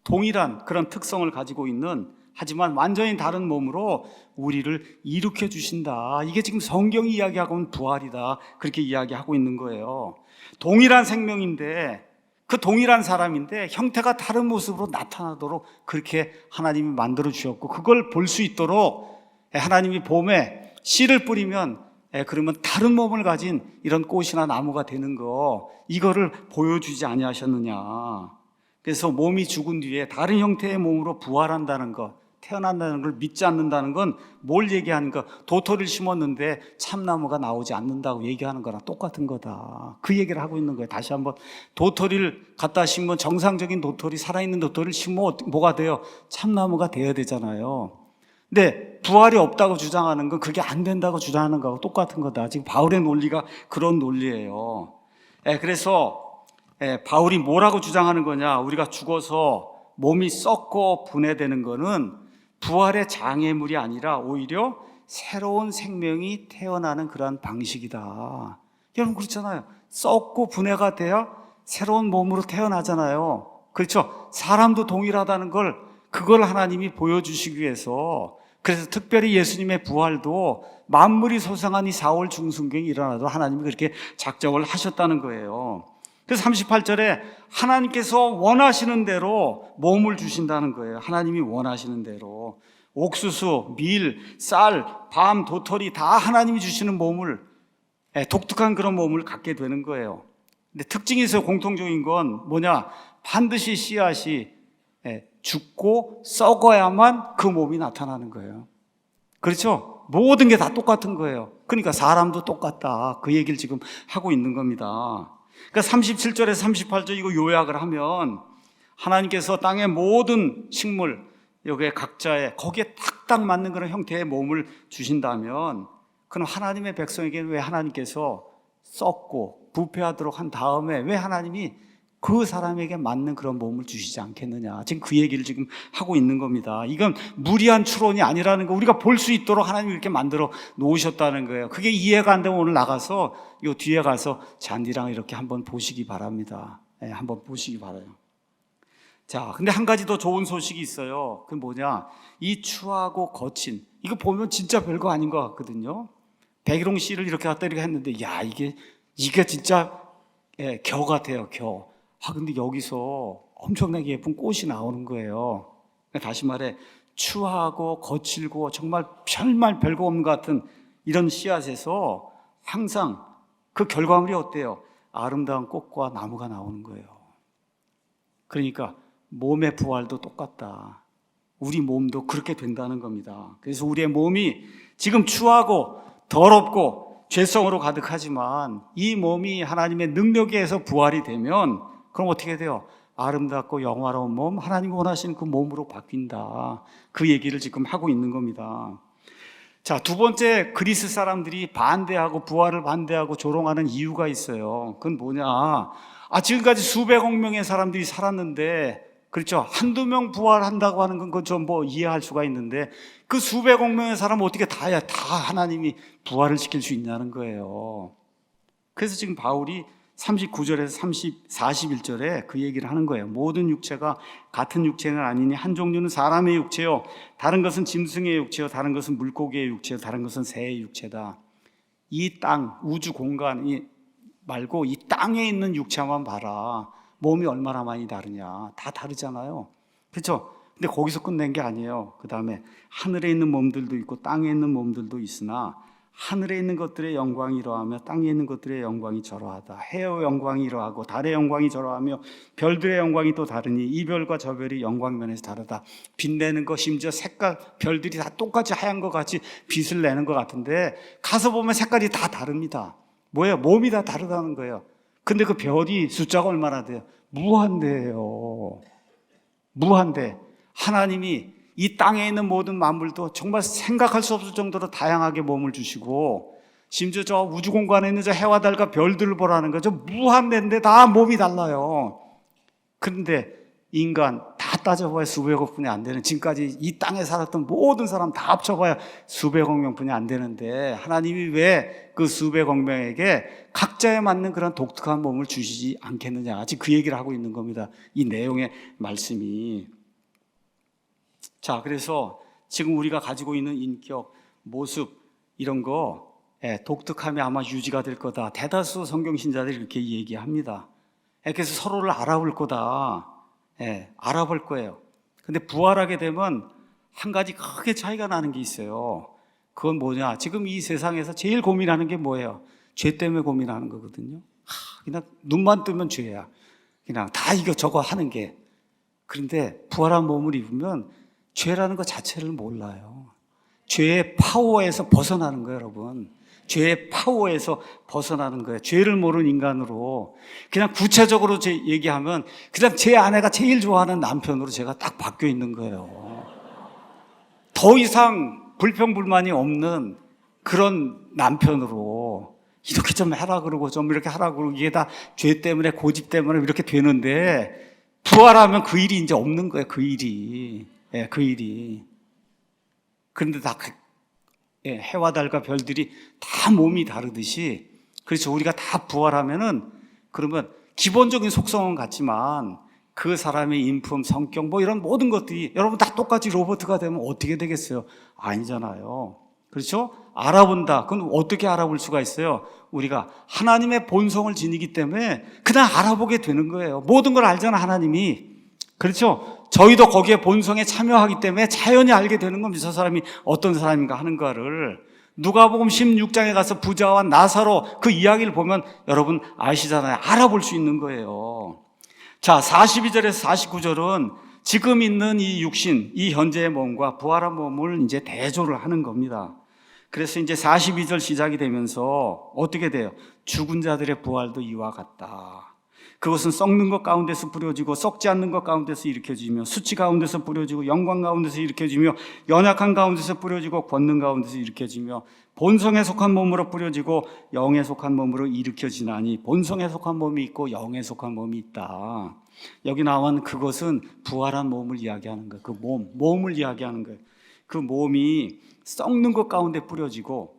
동일한 그런 특성을 가지고 있는, 하지만 완전히 다른 몸으로 우리를 일으켜 주신다. 이게 지금 성경이 이야기하고 있는 부활이다. 그렇게 이야기하고 있는 거예요. 동일한 생명인데, 그 동일한 사람인데 형태가 다른 모습으로 나타나도록 그렇게 하나님이 만들어 주셨고, 그걸 볼 수 있도록 하나님이 봄에 씨를 뿌리면 그러면 다른 몸을 가진 이런 꽃이나 나무가 되는 거, 이거를 보여주지 아니하셨느냐. 그래서 몸이 죽은 뒤에 다른 형태의 몸으로 부활한다는 것, 태어난다는 걸 믿지 않는다는 건 뭘 얘기하는가? 도토리를 심었는데 참나무가 나오지 않는다고 얘기하는 거랑 똑같은 거다. 그 얘기를 하고 있는 거예요. 다시 한번, 도토리를 갖다 심으면, 정상적인 도토리, 살아있는 도토리를 심으면 뭐가 돼요? 참나무가 돼야 되잖아요. 근데 부활이 없다고 주장하는 건 그게 안 된다고 주장하는 거하고 똑같은 거다. 지금 바울의 논리가 그런 논리예요. 그래서 바울이 뭐라고 주장하는 거냐? 우리가 죽어서 몸이 썩고 분해되는 거는 부활의 장애물이 아니라 오히려 새로운 생명이 태어나는 그러한 방식이다. 여러분 그렇잖아요. 썩고 분해가 돼야 새로운 몸으로 태어나잖아요. 그렇죠? 사람도 동일하다는 걸, 그걸 하나님이 보여주시기 위해서, 그래서 특별히 예수님의 부활도 만물이 소생한 이 4월 중순경이 일어나도 하나님이 그렇게 작정을 하셨다는 거예요. 그래서 38절에 하나님께서 원하시는 대로 몸을 주신다는 거예요. 하나님이 원하시는 대로. 옥수수, 밀, 쌀, 밤, 도토리 다 하나님이 주시는 몸을, 독특한 그런 몸을 갖게 되는 거예요. 근데 특징이 있어요. 공통적인 건 뭐냐? 반드시 씨앗이 죽고 썩어야만 그 몸이 나타나는 거예요. 그렇죠? 모든 게 다 똑같은 거예요. 그러니까 사람도 똑같다. 그 얘기를 지금 하고 있는 겁니다. 그러니까 37절에서 38절 이거 요약을 하면, 하나님께서 땅의 모든 식물, 여기에 각자의 거기에 딱딱 맞는 그런 형태의 몸을 주신다면, 그럼 하나님의 백성에게는 왜 하나님께서 썩고 부패하도록 한 다음에 왜 하나님이 그 사람에게 맞는 그런 몸을 주시지 않겠느냐. 지금 그 얘기를 지금 하고 있는 겁니다. 이건 무리한 추론이 아니라는 거, 우리가 볼 수 있도록 하나님이 이렇게 만들어 놓으셨다는 거예요. 그게 이해가 안 되면 오늘 나가서 요 뒤에 가서 잔디랑 이렇게 한번 보시기 바랍니다. 한번 보시기 바라요. 자, 근데 한 가지 더 좋은 소식이 있어요. 그게 뭐냐? 이 추하고 거친, 이거 보면 진짜 별거 아닌 것 같거든요. 백일홍 씨를 이렇게 갖다 이렇게 했는데, 야, 이게 진짜 겨 같아요, 겨. 근데 여기서 엄청나게 예쁜 꽃이 나오는 거예요. 다시 말해, 추하고 거칠고 정말 별거 없는 것 같은 이런 씨앗에서 항상 그 결과물이 어때요? 아름다운 꽃과 나무가 나오는 거예요. 그러니까 몸의 부활도 똑같다. 우리 몸도 그렇게 된다는 겁니다. 그래서 우리의 몸이 지금 추하고 더럽고 죄성으로 가득하지만 이 몸이 하나님의 능력에 의해서 부활이 되면, 그럼 어떻게 돼요? 아름답고 영화로운 몸, 하나님이 원하시는 그 몸으로 바뀐다. 그 얘기를 지금 하고 있는 겁니다. 자, 두 번째, 그리스 사람들이 반대하고 부활을 반대하고 조롱하는 이유가 있어요. 그건 뭐냐? 지금까지 수백억 명의 사람들이 살았는데, 그렇죠? 한두 명 부활한다고 하는 건 그건 좀 뭐 이해할 수가 있는데, 그 수백억 명의 사람 어떻게 다 하나님이 부활을 시킬 수 있냐는 거예요. 그래서 지금 바울이 39절에서 41절에 그 얘기를 하는 거예요. 모든 육체가 같은 육체는 아니니 한 종류는 사람의 육체요, 다른 것은 짐승의 육체요, 다른 것은 물고기의 육체요, 다른 것은 새의 육체다. 이 땅, 우주 공간 말고 이 땅에 있는 육체만 봐라. 몸이 얼마나 많이 다르냐. 다 다르잖아요. 그렇죠? 근데 거기서 끝낸 게 아니에요. 그 다음에 하늘에 있는 몸들도 있고 땅에 있는 몸들도 있으나 하늘에 있는 것들의 영광이 이러하며 땅에 있는 것들의 영광이 저러하다. 해의 영광이 이러하고 달의 영광이 저러하며 별들의 영광이 또 다르니 이 별과 저 별이 영광면에서 다르다. 빛내는 것, 심지어 색깔, 별들이 다 똑같이 하얀 것 같이 빛을 내는 것 같은데 가서 보면 색깔이 다 다릅니다. 뭐예요? 몸이 다 다르다는 거예요. 근데 그 별이 숫자가 얼마나 돼요? 무한대예요. 무한대. 하나님이 이 땅에 있는 모든 만물도 정말 생각할 수 없을 정도로 다양하게 몸을 주시고, 심지어 저 우주 공간에 있는 저 해와 달과 별들을 보라는 거죠. 무한대인데 다 몸이 달라요. 그런데 인간 다 다 따져봐야 수백억뿐이 안 되는, 지금까지 이 땅에 살았던 모든 사람 다 합쳐봐야 수백억 명뿐이 안 되는데 하나님이 왜 그 수백억 명에게 각자에 맞는 그런 독특한 몸을 주시지 않겠느냐, 지금 그 얘기를 하고 있는 겁니다, 이 내용의 말씀이. 자, 그래서 지금 우리가 가지고 있는 인격, 모습 이런 거 독특함이 아마 유지가 될 거다. 대다수 성경신자들이 이렇게 얘기합니다. 그래서 서로를 알아볼 거다. 알아볼 거예요. 근데 부활하게 되면 한 가지 크게 차이가 나는 게 있어요. 그건 뭐냐? 지금 이 세상에서 제일 고민하는 게 뭐예요? 죄 때문에 고민하는 거거든요. 그냥 눈만 뜨면 죄야. 그냥 다 이것저것 하는 게. 그런데 부활한 몸을 입으면 죄라는 것 자체를 몰라요. 죄의 파워에서 벗어나는 거예요, 여러분. 죄의 파워에서 벗어나는 거예요. 죄를 모르는 인간으로. 그냥 구체적으로 얘기하면 그냥 제 아내가 제일 좋아하는 남편으로 제가 딱 바뀌어 있는 거예요. 더 이상 불평불만이 없는 그런 남편으로 이렇게 좀 하라 그러고 좀 이렇게 하라 그러고, 이게 다 죄 때문에, 고집 때문에 이렇게 되는데 부활하면 그 일이 이제 없는 거예요. 그 일이. 그 일이. 그런데 다 해와 달과 별들이 다 몸이 다르듯이, 그렇죠, 우리가 다 부활하면은 그러면 기본적인 속성은 같지만 그 사람의 인품, 성격 뭐 이런 모든 것들이 여러분 다 똑같이 로봇가 되면 어떻게 되겠어요? 아니잖아요. 그렇죠? 알아본다. 그건 어떻게 알아볼 수가 있어요? 우리가 하나님의 본성을 지니기 때문에 그냥 알아보게 되는 거예요. 모든 걸 알잖아, 하나님이. 그렇죠? 저희도 거기에 본성에 참여하기 때문에 자연히 알게 되는 겁니다. 저 사람이 어떤 사람인가 하는 거를. 누가복음 16장에 가서 부자와 나사로 그 이야기를 보면 여러분 아시잖아요. 알아볼 수 있는 거예요. 자, 42절에서 49절은 지금 있는 이 육신, 이 현재의 몸과 부활한 몸을 이제 대조를 하는 겁니다. 그래서 이제 42절 시작이 되면서 어떻게 돼요? 죽은 자들의 부활도 이와 같다. 그것은 썩는 것 가운데서 뿌려지고 썩지 않는 것 가운데서 일으켜지며 수치 가운데서 뿌려지고 영광 가운데서 일으켜지며 연약한 가운데서 뿌려지고 권능 가운데서 일으켜지며 본성에 속한 몸으로 뿌려지고 영에 속한 몸으로 일으켜지나니 본성에 속한 몸이 있고 영에 속한 몸이 있다. 여기 나온 그것은 부활한 몸을 이야기하는 거예요. 그 몸을 이야기하는 거예요. 그 몸이 썩는 것 가운데 뿌려지고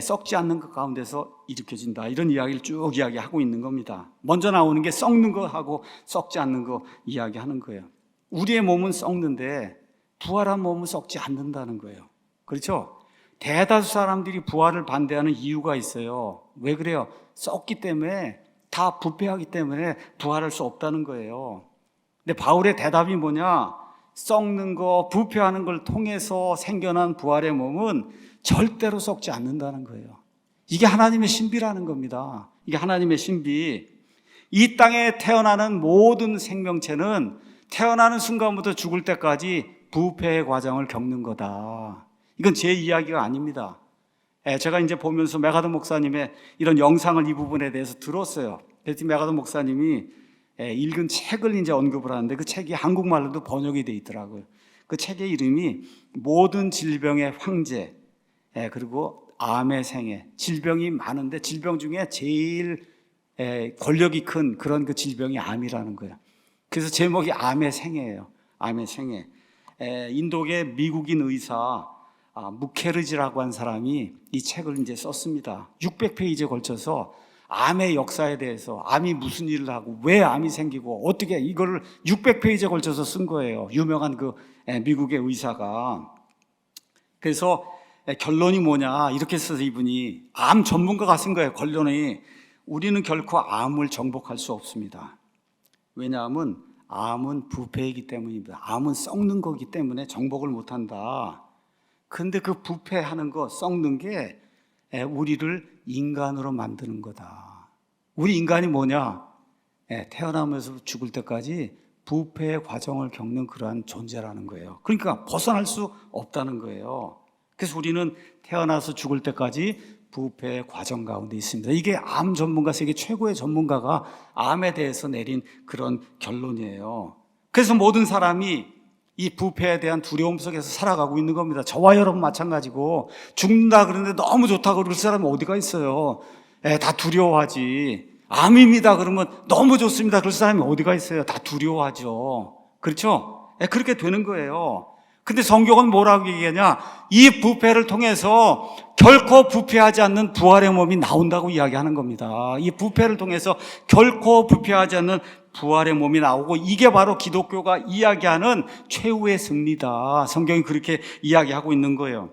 썩지 않는 것 가운데서 일으켜진다. 이런 이야기를 쭉 이야기하고 있는 겁니다. 먼저 나오는 게 썩는 거하고 썩지 않는 거 이야기하는 거예요. 우리의 몸은 썩는데 부활한 몸은 썩지 않는다는 거예요. 그렇죠? 대다수 사람들이 부활을 반대하는 이유가 있어요. 왜 그래요? 썩기 때문에, 다 부패하기 때문에 부활할 수 없다는 거예요. 근데 바울의 대답이 뭐냐? 썩는 거, 부패하는 걸 통해서 생겨난 부활의 몸은 절대로 썩지 않는다는 거예요. 이게 하나님의 신비라는 겁니다. 이게 하나님의 신비. 이 땅에 태어나는 모든 생명체는 태어나는 순간부터 죽을 때까지 부패의 과정을 겪는 거다. 이건 제 이야기가 아닙니다. 제가 이제 보면서 메가더 목사님의 이런 영상을 이 부분에 대해서 들었어요. 그래서 메가더 목사님이 읽은 책을 이제 언급을 하는데 그 책이 한국말로도 번역이 돼 있더라고요. 그 책의 이름이 모든 질병의 황제, 그리고 암의 생애. 질병이 많은데 질병 중에 제일 권력이 큰 그런 그 질병이 암이라는 거예요. 그래서 제목이 암의 생애예요. 암의 생애. 인도계 미국인 의사 무케르지라고 한 사람이 이 책을 이제 썼습니다. 600페이지에 걸쳐서 암의 역사에 대해서, 암이 무슨 일을 하고 왜 암이 생기고 어떻게, 이거를 600페이지에 걸쳐서 쓴 거예요. 유명한 그 미국의 의사가. 그래서 결론이 뭐냐 이렇게 써서 이분이, 암 전문가가 쓴 거예요. 결론이 우리는 결코 암을 정복할 수 없습니다. 왜냐하면 암은 부패이기 때문입니다. 암은 썩는 거기 때문에 정복을 못한다. 근데 그 부패하는 거, 썩는 게 우리를 인간으로 만드는 거다. 우리 인간이 뭐냐? 태어나면서 죽을 때까지 부패의 과정을 겪는 그러한 존재라는 거예요. 그러니까 벗어날 수 없다는 거예요. 그래서 우리는 태어나서 죽을 때까지 부패의 과정 가운데 있습니다. 이게 암 전문가, 세계 최고의 전문가가 암에 대해서 내린 그런 결론이에요. 그래서 모든 사람이 이 부패에 대한 두려움 속에서 살아가고 있는 겁니다. 저와 여러분 마찬가지고, 죽는다 그러는데 너무 좋다고 그럴 사람이 어디가 있어요? 다 두려워하지. 암입니다 그러면 너무 좋습니다 그럴 사람이 어디가 있어요? 다 두려워하죠. 그렇죠? 그렇게 되는 거예요. 근데 성경은 뭐라고 얘기하냐? 이 부패를 통해서 결코 부패하지 않는 부활의 몸이 나온다고 이야기하는 겁니다. 이 부패를 통해서 결코 부패하지 않는 부활의 몸이 나오고, 이게 바로 기독교가 이야기하는 최후의 승리다. 성경이 그렇게 이야기하고 있는 거예요.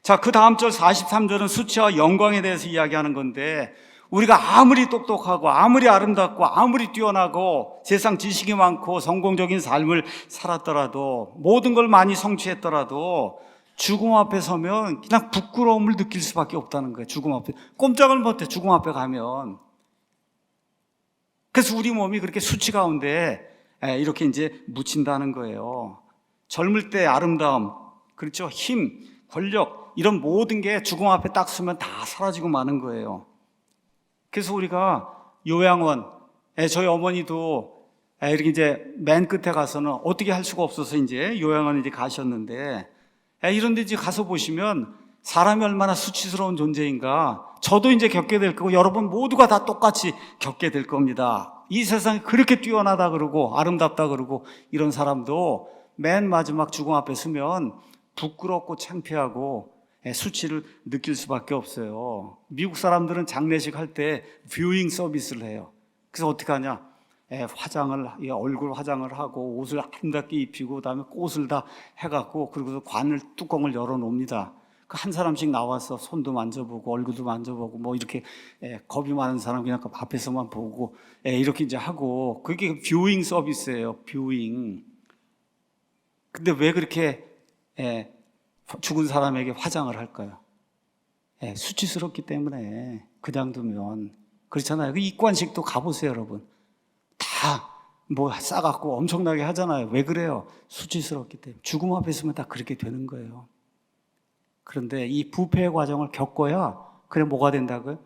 자, 그 다음 절 43절은 수치와 영광에 대해서 이야기하는 건데, 우리가 아무리 똑똑하고 아무리 아름답고 아무리 뛰어나고 세상 지식이 많고 성공적인 삶을 살았더라도, 모든 걸 많이 성취했더라도 죽음 앞에 서면 그냥 부끄러움을 느낄 수밖에 없다는 거예요. 죽음 앞에 꼼짝을 못해, 죽음 앞에 가면. 그래서 우리 몸이 그렇게 수치 가운데 이렇게 이제 묻힌다는 거예요. 젊을 때 아름다움, 그렇죠? 힘, 권력, 이런 모든 게 죽음 앞에 딱 서면 다 사라지고 마는 거예요. 그래서 우리가 요양원, 저희 어머니도 이렇게 이제 맨 끝에 가서는 어떻게 할 수가 없어서 이제 요양원에 이제 가셨는데, 이런 데 이제 가서 보시면 사람이 얼마나 수치스러운 존재인가 저도 이제 겪게 될 거고, 여러분 모두가 다 똑같이 겪게 될 겁니다. 이 세상이 그렇게 뛰어나다 그러고 아름답다 그러고 이런 사람도 맨 마지막 죽음 앞에 서면 부끄럽고 창피하고 수치를 느낄 수밖에 없어요. 미국 사람들은 장례식 할 때 뷰잉 서비스를 해요. 그래서 어떻게 하냐? 얼굴 화장을 하고 옷을 아름답게 입히고 그다음에 꽃을 다 해갖고, 그리고 관을 뚜껑을 열어놓습니다. 한 사람씩 나와서 손도 만져보고 얼굴도 만져보고 뭐 이렇게 겁이 많은 사람 그냥 앞에서만 보고 이렇게 이제 하고, 그게 뷰잉 서비스예요. 뷰잉. 근데 왜 그렇게 죽은 사람에게 화장을 할까요? 수치스럽기 때문에. 그냥 두면 그렇잖아요. 그 입관식도 가보세요, 여러분. 다 뭐 싸갖고 엄청나게 하잖아요. 왜 그래요? 수치스럽기 때문에. 죽음 앞에 있으면 다 그렇게 되는 거예요. 그런데 이 부패의 과정을 겪어야 그래 뭐가 된다고요?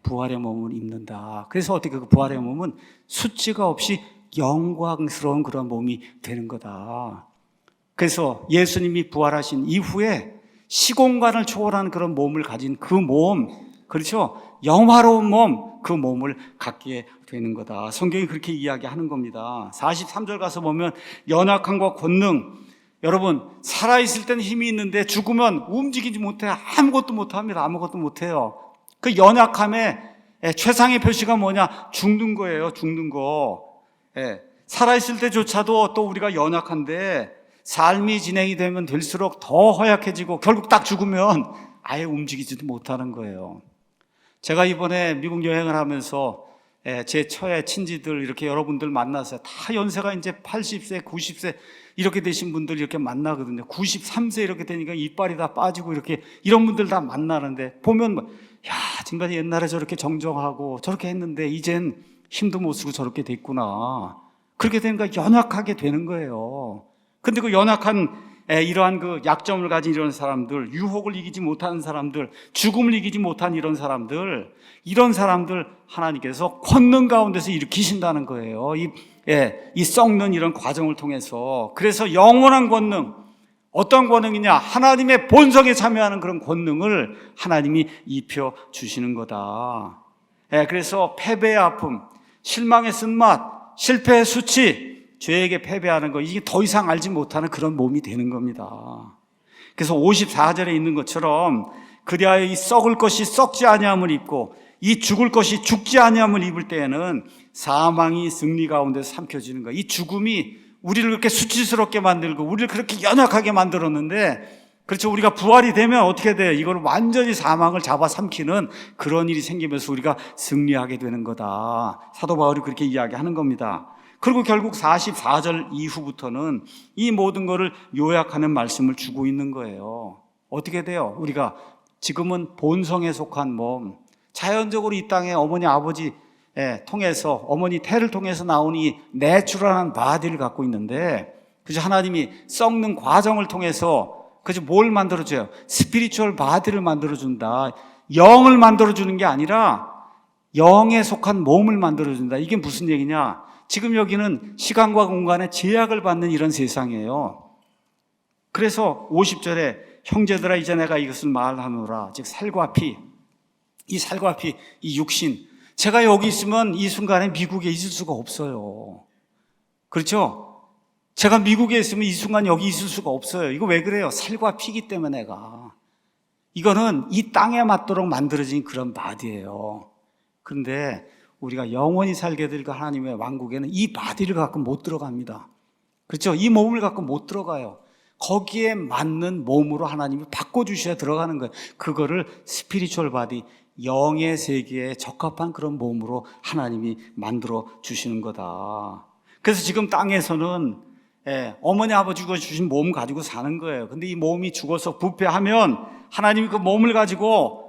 부활의 몸을 입는다. 그래서 어떻게 그 부활의 몸은 수치가 없이 영광스러운 그런 몸이 되는 거다. 그래서 예수님이 부활하신 이후에 시공간을 초월하는 그런 몸을 가진 그 몸, 그렇죠? 영화로운 몸, 그 몸을 갖게 되는 거다. 성경이 그렇게 이야기하는 겁니다. 43절 가서 보면 연약함과 권능, 여러분 살아있을 때는 힘이 있는데 죽으면 움직이지 못해. 아무것도 못합니다. 아무것도 못해요. 그 연약함의 최상의 표시가 뭐냐? 죽는 거예요. 죽는 거. 살아있을 때조차도 또 우리가 연약한데 삶이 진행이 되면 될수록 더 허약해지고 결국 딱 죽으면 아예 움직이지도 못하는 거예요. 제가 이번에 미국 여행을 하면서 제 처의 친지들 이렇게 여러분들 만나서 다 연세가 이제 80세, 90세 이렇게 되신 분들 이렇게 만나거든요. 93세 이렇게 되니까 이빨이 다 빠지고 이렇게 이런 분들 다 만나는데 보면 야, 정말 옛날에 저렇게 정정하고 저렇게 했는데 이젠 힘도 못 쓰고 저렇게 됐구나. 그렇게 되니까 연약하게 되는 거예요. 근데 그 연약한 이러한 그 약점을 가진 이런 사람들, 유혹을 이기지 못하는 사람들, 죽음을 이기지 못한 이런 사람들 하나님께서 권능 가운데서 일으키신다는 거예요. 이 썩는 이런 과정을 통해서. 그래서 영원한 권능, 어떤 권능이냐? 하나님의 본성에 참여하는 그런 권능을 하나님이 입혀 주시는 거다. 그래서 패배의 아픔, 실망의 쓴맛, 실패의 수치, 죄에게 패배하는 거, 이게 더 이상 알지 못하는 그런 몸이 되는 겁니다. 그래서 54절에 있는 것처럼 그리하여 이 썩을 것이 썩지 아니함을 입고 이 죽을 것이 죽지 아니함을 입을 때에는 사망이 승리 가운데 삼켜지는 거예요. 이 죽음이 우리를 그렇게 수치스럽게 만들고 우리를 그렇게 연약하게 만들었는데, 그렇죠, 우리가 부활이 되면 어떻게 돼요? 이걸 완전히 사망을 잡아삼키는 그런 일이 생기면서 우리가 승리하게 되는 거다. 사도 바울이 그렇게 이야기하는 겁니다. 그리고 결국 44절 이후부터는 이 모든 것을 요약하는 말씀을 주고 있는 거예요. 어떻게 돼요? 우리가 지금은 본성에 속한 몸, 자연적으로 이 땅에 어머니 아버지 통해서, 어머니 태를 통해서 나온 이 내추럴한 바디를 갖고 있는데, 그죠? 하나님이 썩는 과정을 통해서 그죠? 뭘 만들어줘요? 스피리추얼 바디를 만들어준다. 영을 만들어주는 게 아니라 영에 속한 몸을 만들어준다. 이게 무슨 얘기냐? 지금 여기는 시간과 공간에 제약을 받는 이런 세상이에요. 그래서 50절에 형제들아 이제 내가 이것을 말하노라. 즉 살과 피, 이 살과 피, 이 육신, 제가 여기 있으면 이 순간에 미국에 있을 수가 없어요. 그렇죠? 제가 미국에 있으면 이 순간 여기 있을 수가 없어요. 이거 왜 그래요? 살과 피기 때문에 내가. 이거는 이 땅에 맞도록 만들어진 그런 바디예요. 그런데 우리가 영원히 살게 될 그 하나님의 왕국에는 이 바디를 갖고 못 들어갑니다. 그렇죠? 이 몸을 갖고 못 들어가요. 거기에 맞는 몸으로 하나님이 바꿔주셔야 들어가는 거예요. 그거를 스피리추얼 바디, 영의 세계에 적합한 그런 몸으로 하나님이 만들어 주시는 거다. 그래서 지금 땅에서는 어머니 아버지가 주신 몸 가지고 사는 거예요. 근데 이 몸이 죽어서 부패하면 하나님이 그 몸을 가지고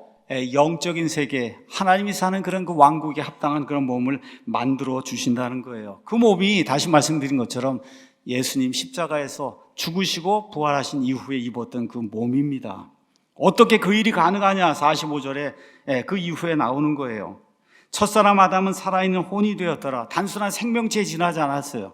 영적인 세계, 하나님이 사는 그런 그 왕국에 합당한 그런 몸을 만들어 주신다는 거예요. 그 몸이 다시 말씀드린 것처럼 예수님 십자가에서 죽으시고 부활하신 이후에 입었던 그 몸입니다. 어떻게 그 일이 가능하냐? 45절에 그 이후에 나오는 거예요. 첫사람 아담은 살아있는 혼이 되었더라. 단순한 생명체에 지나지 않았어요.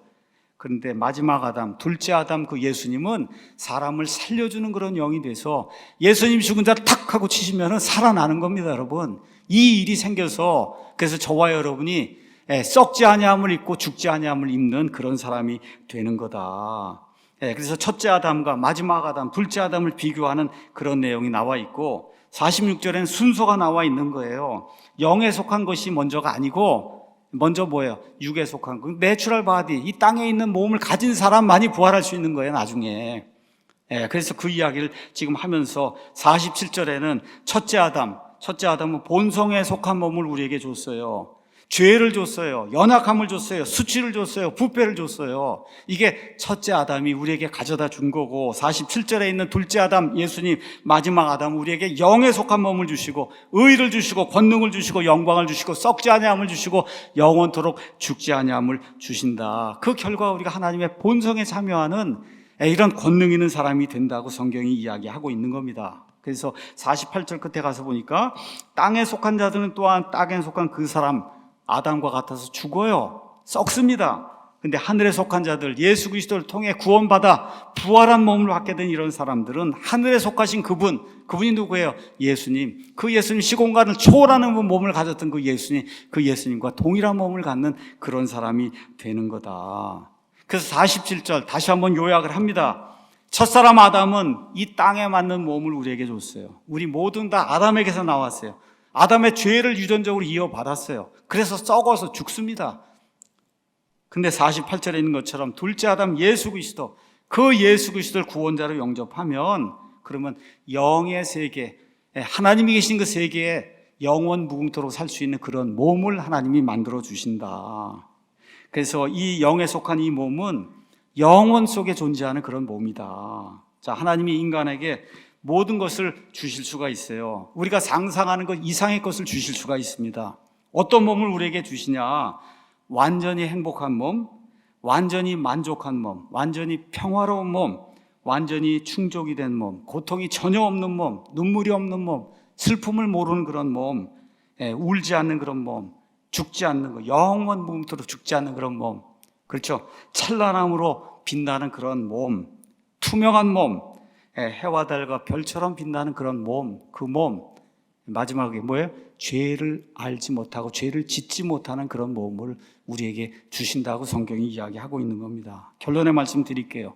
그런데 마지막 아담, 둘째 아담 그 예수님은 사람을 살려주는 그런 영이 돼서 예수님 죽은 자를 탁 하고 치시면 살아나는 겁니다, 여러분. 이 일이 생겨서 그래서 저와 여러분이 썩지 아니함을 입고 죽지 아니함을 입는 그런 사람이 되는 거다. 그래서 첫째 아담과 마지막 아담, 둘째 아담을 비교하는 그런 내용이 나와 있고 46절에는 순서가 나와 있는 거예요. 영에 속한 것이 먼저가 아니고 먼저 뭐예요? 육에 속한 거. 내추럴 바디, 이 땅에 있는 몸을 가진 사람만이 부활할 수 있는 거예요, 나중에. 그래서 그 이야기를 지금 하면서 47절에는 첫째 아담은 본성에 속한 몸을 우리에게 줬어요. 죄를 줬어요. 연약함을 줬어요. 수치를 줬어요. 부패를 줬어요. 이게 첫째 아담이 우리에게 가져다 준 거고 47절에 있는 둘째 아담 예수님 마지막 아담 우리에게 영에 속한 몸을 주시고 의를 주시고 권능을 주시고 영광을 주시고 썩지 아니함을 주시고 영원토록 죽지 아니함을 주신다. 그 결과 우리가 하나님의 본성에 참여하는 이런 권능 있는 사람이 된다고 성경이 이야기하고 있는 겁니다. 그래서 48절 끝에 가서 보니까 땅에 속한 자들은 또한 땅에 속한 그 사람 아담과 같아서 죽어요. 썩습니다. 근데 하늘에 속한 자들, 예수 그리스도를 통해 구원받아 부활한 몸을 갖게 된 이런 사람들은 하늘에 속하신 그분이 누구예요? 예수님. 그 예수님 시공간을 초월하는 몸을 가졌던 그 예수님과 동일한 몸을 갖는 그런 사람이 되는 거다. 그래서 47절 다시 한번 요약을 합니다. 첫사람 아담은 이 땅에 맞는 몸을 우리에게 줬어요. 우리 모든 다 아담에게서 나왔어요. 아담의 죄를 유전적으로 이어받았어요. 그래서 썩어서 죽습니다. 근데 48절에 있는 것처럼 둘째 아담 예수 그리스도, 그 예수 그리스도를 구원자로 영접하면 그러면 영의 세계, 하나님이 계신 그 세계에 영원 무궁토록 살 수 있는 그런 몸을 하나님이 만들어 주신다. 그래서 이 영에 속한 이 몸은 영원 속에 존재하는 그런 몸이다. 자, 하나님이 인간에게 모든 것을 주실 수가 있어요. 우리가 상상하는 것 이상의 것을 주실 수가 있습니다. 어떤 몸을 우리에게 주시냐? 완전히 행복한 몸, 완전히 만족한 몸, 완전히 평화로운 몸, 완전히 충족이 된 몸, 고통이 전혀 없는 몸, 눈물이 없는 몸, 슬픔을 모르는 그런 몸, 울지 않는 그런 몸, 죽지 않는 거, 영원 무궁토록 죽지 않는 그런 몸, 그렇죠? 찬란함으로 빛나는 그런 몸, 투명한 몸, 해와 달과 별처럼 빛나는 그런 몸, 그 몸, 마지막에 뭐예요? 죄를 알지 못하고 죄를 짓지 못하는 그런 몸을 우리에게 주신다고 성경이 이야기하고 있는 겁니다. 결론의 말씀 드릴게요.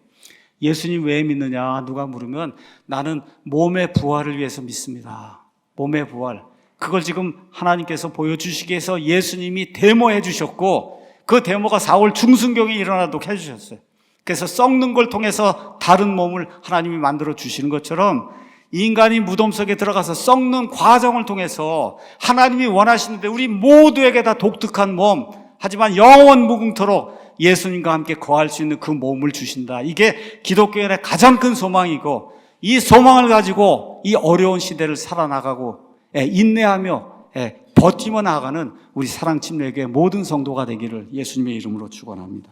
예수님 왜 믿느냐 누가 물으면 나는 몸의 부활을 위해서 믿습니다. 몸의 부활. 그걸 지금 하나님께서 보여주시기 위해서 예수님이 데모해 주셨고 그 데모가 4월 중순경에 일어나도록 해주셨어요. 그래서 썩는 걸 통해서 다른 몸을 하나님이 만들어 주시는 것처럼 인간이 무덤 속에 들어가서 썩는 과정을 통해서 하나님이 원하시는데 우리 모두에게 다 독특한 몸, 하지만 영원 무궁토록 예수님과 함께 거할 수 있는 그 몸을 주신다. 이게 기독교인의 가장 큰 소망이고 이 소망을 가지고 이 어려운 시대를 살아나가고 인내하며 버티며 나아가는 우리 사랑침례교회 모든 성도가 되기를 예수님의 이름으로 축원합니다.